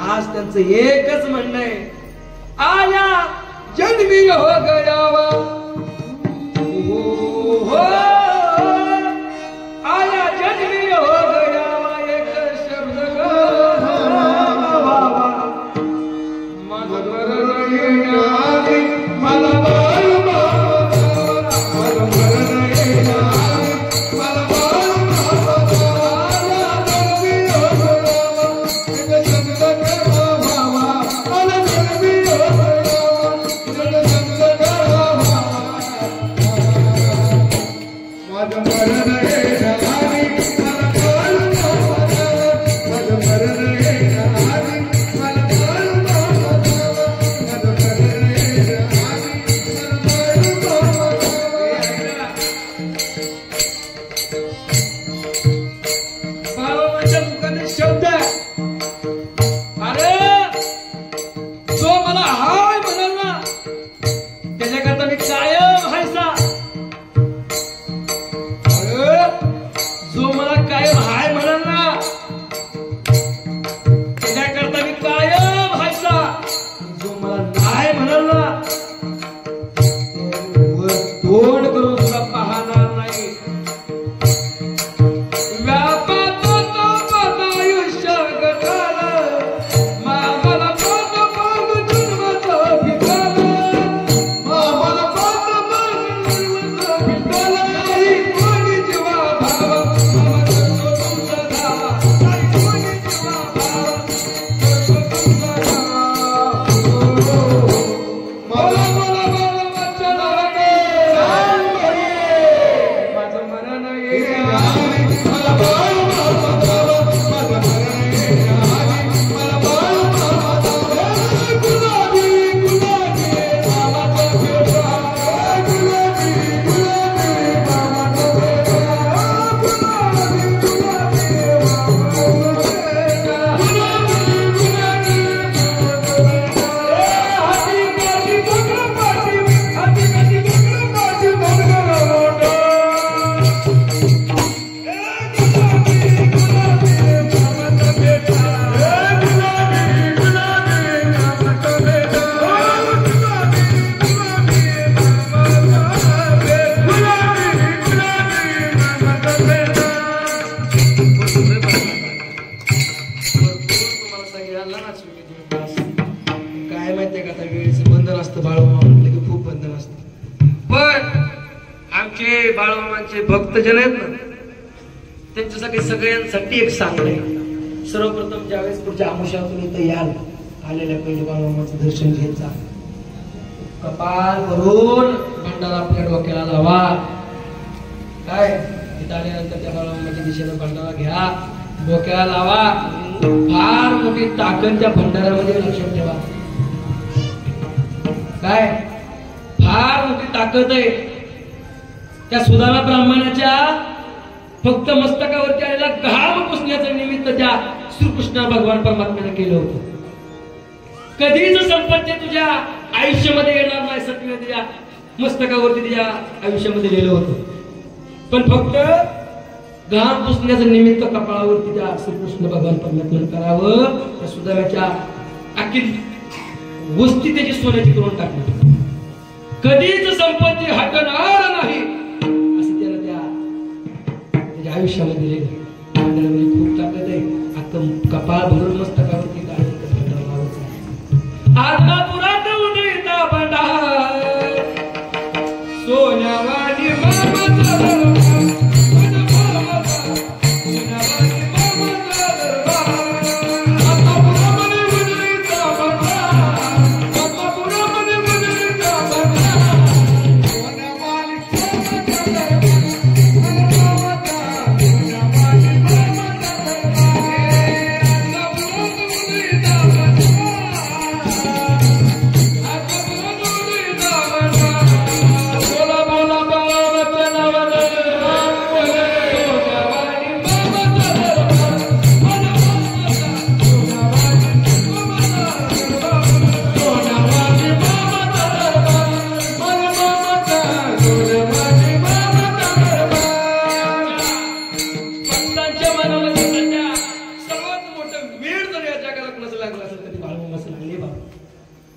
आज त्यांचं एकच म्हणणं आहे, आया जन्मी हो गयावा, हो आया जन्मी हो गयावा, एक शब्द भक्तजन आहेत ना, त्यांच्यासाठी सगळ्यांसाठी एक सांगणं. सर्वप्रथम ज्यावेळेस पुढच्या आमुष्यातून इथं याल, आलेल्या पहिले बाळूमामाचं दर्शन घेत जा. कपाल भरून भंडारा आपल्या डोक्याला लावा. काय इथं आल्यानंतर त्या बाळूमामाच्या दिशेनं भंडारा घ्या, डोक्याला लावा. फार मोठी ताकद त्या भंडाऱ्यामध्ये, लक्षात ठेवा. काय फार मोठी ताकद आहे त्या सुदामा ब्राह्मणाच्या. फक्त मस्तकावरती आलेला घाम पुसण्याचं निमित्त त्या श्रीकृष्ण भगवान परमात्म्याने केलं होतं. कधीच संपत्ती तुझ्या आयुष्यामध्ये येणार नाही, सत्य तुझ्या मस्तकावरती तुझ्या आयुष्यामध्ये लिहिलं होतं. पण फक्त घाम पुसण्याचं निमित्त कपाळावरती त्या श्रीकृष्ण भगवान परमात्म्याने करावं. त्या सुदाम्याच्या अख्खी वस्ती त्याची सोन्याची करून टाकली. कधीच संपत्ती हटणार नाही असं त्यानं त्याच्या आयुष्यामध्ये लिहिलं. म्हणजे खूप ताकद आहे. आता कपाळ भरून मस्तकावरती आदमापुरात उडीता भंडार सोन्यावानी मामाचा दरबार, सोन्यावानी मामाचा दरबार. आदमापुरामध्ये उडीता भंडार, आदमापुरामध्ये उडीता भंडार, सोन्यावानी मामाचा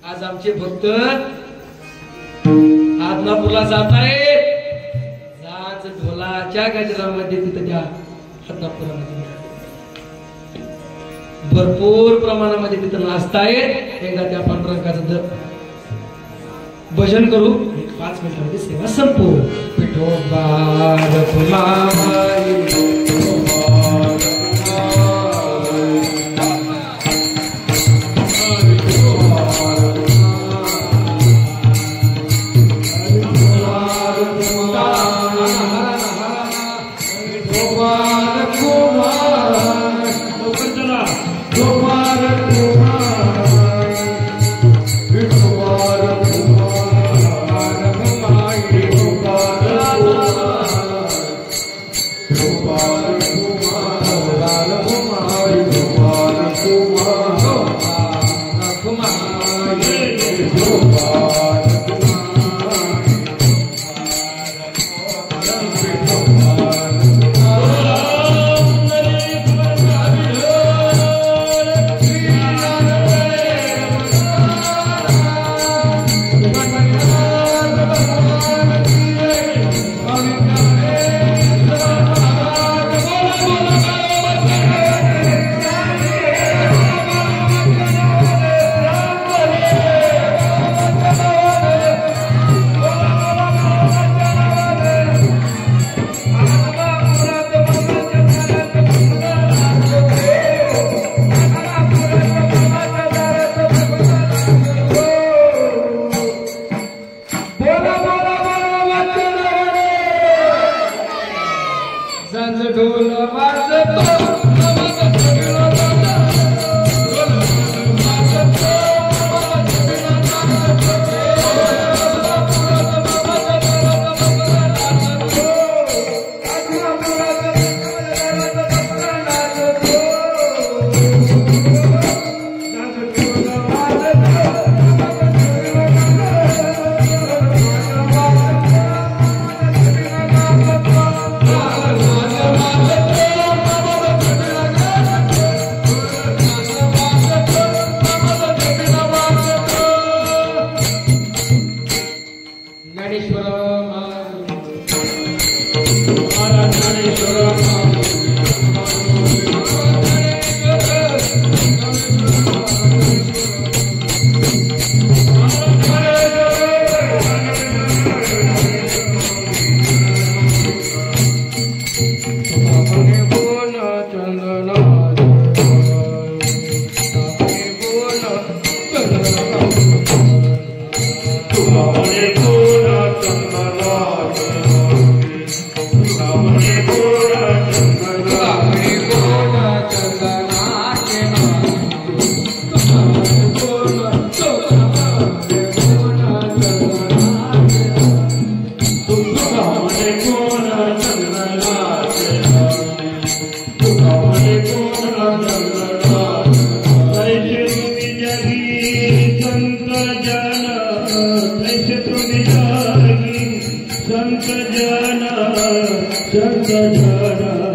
आज आमचे भक्त आदमापूरला जात आहेत. जाच ढोलाच्या गजरामध्ये तिथं त्या आदमापुरामध्ये भरपूर प्रमाणामध्ये तिथं नाचतायत. एकदा त्या पांडुरंगाचं भजन करू. 5 मिनिटांमध्ये सेवा संपू. Vithoba Rakhumai Thank you. संत जन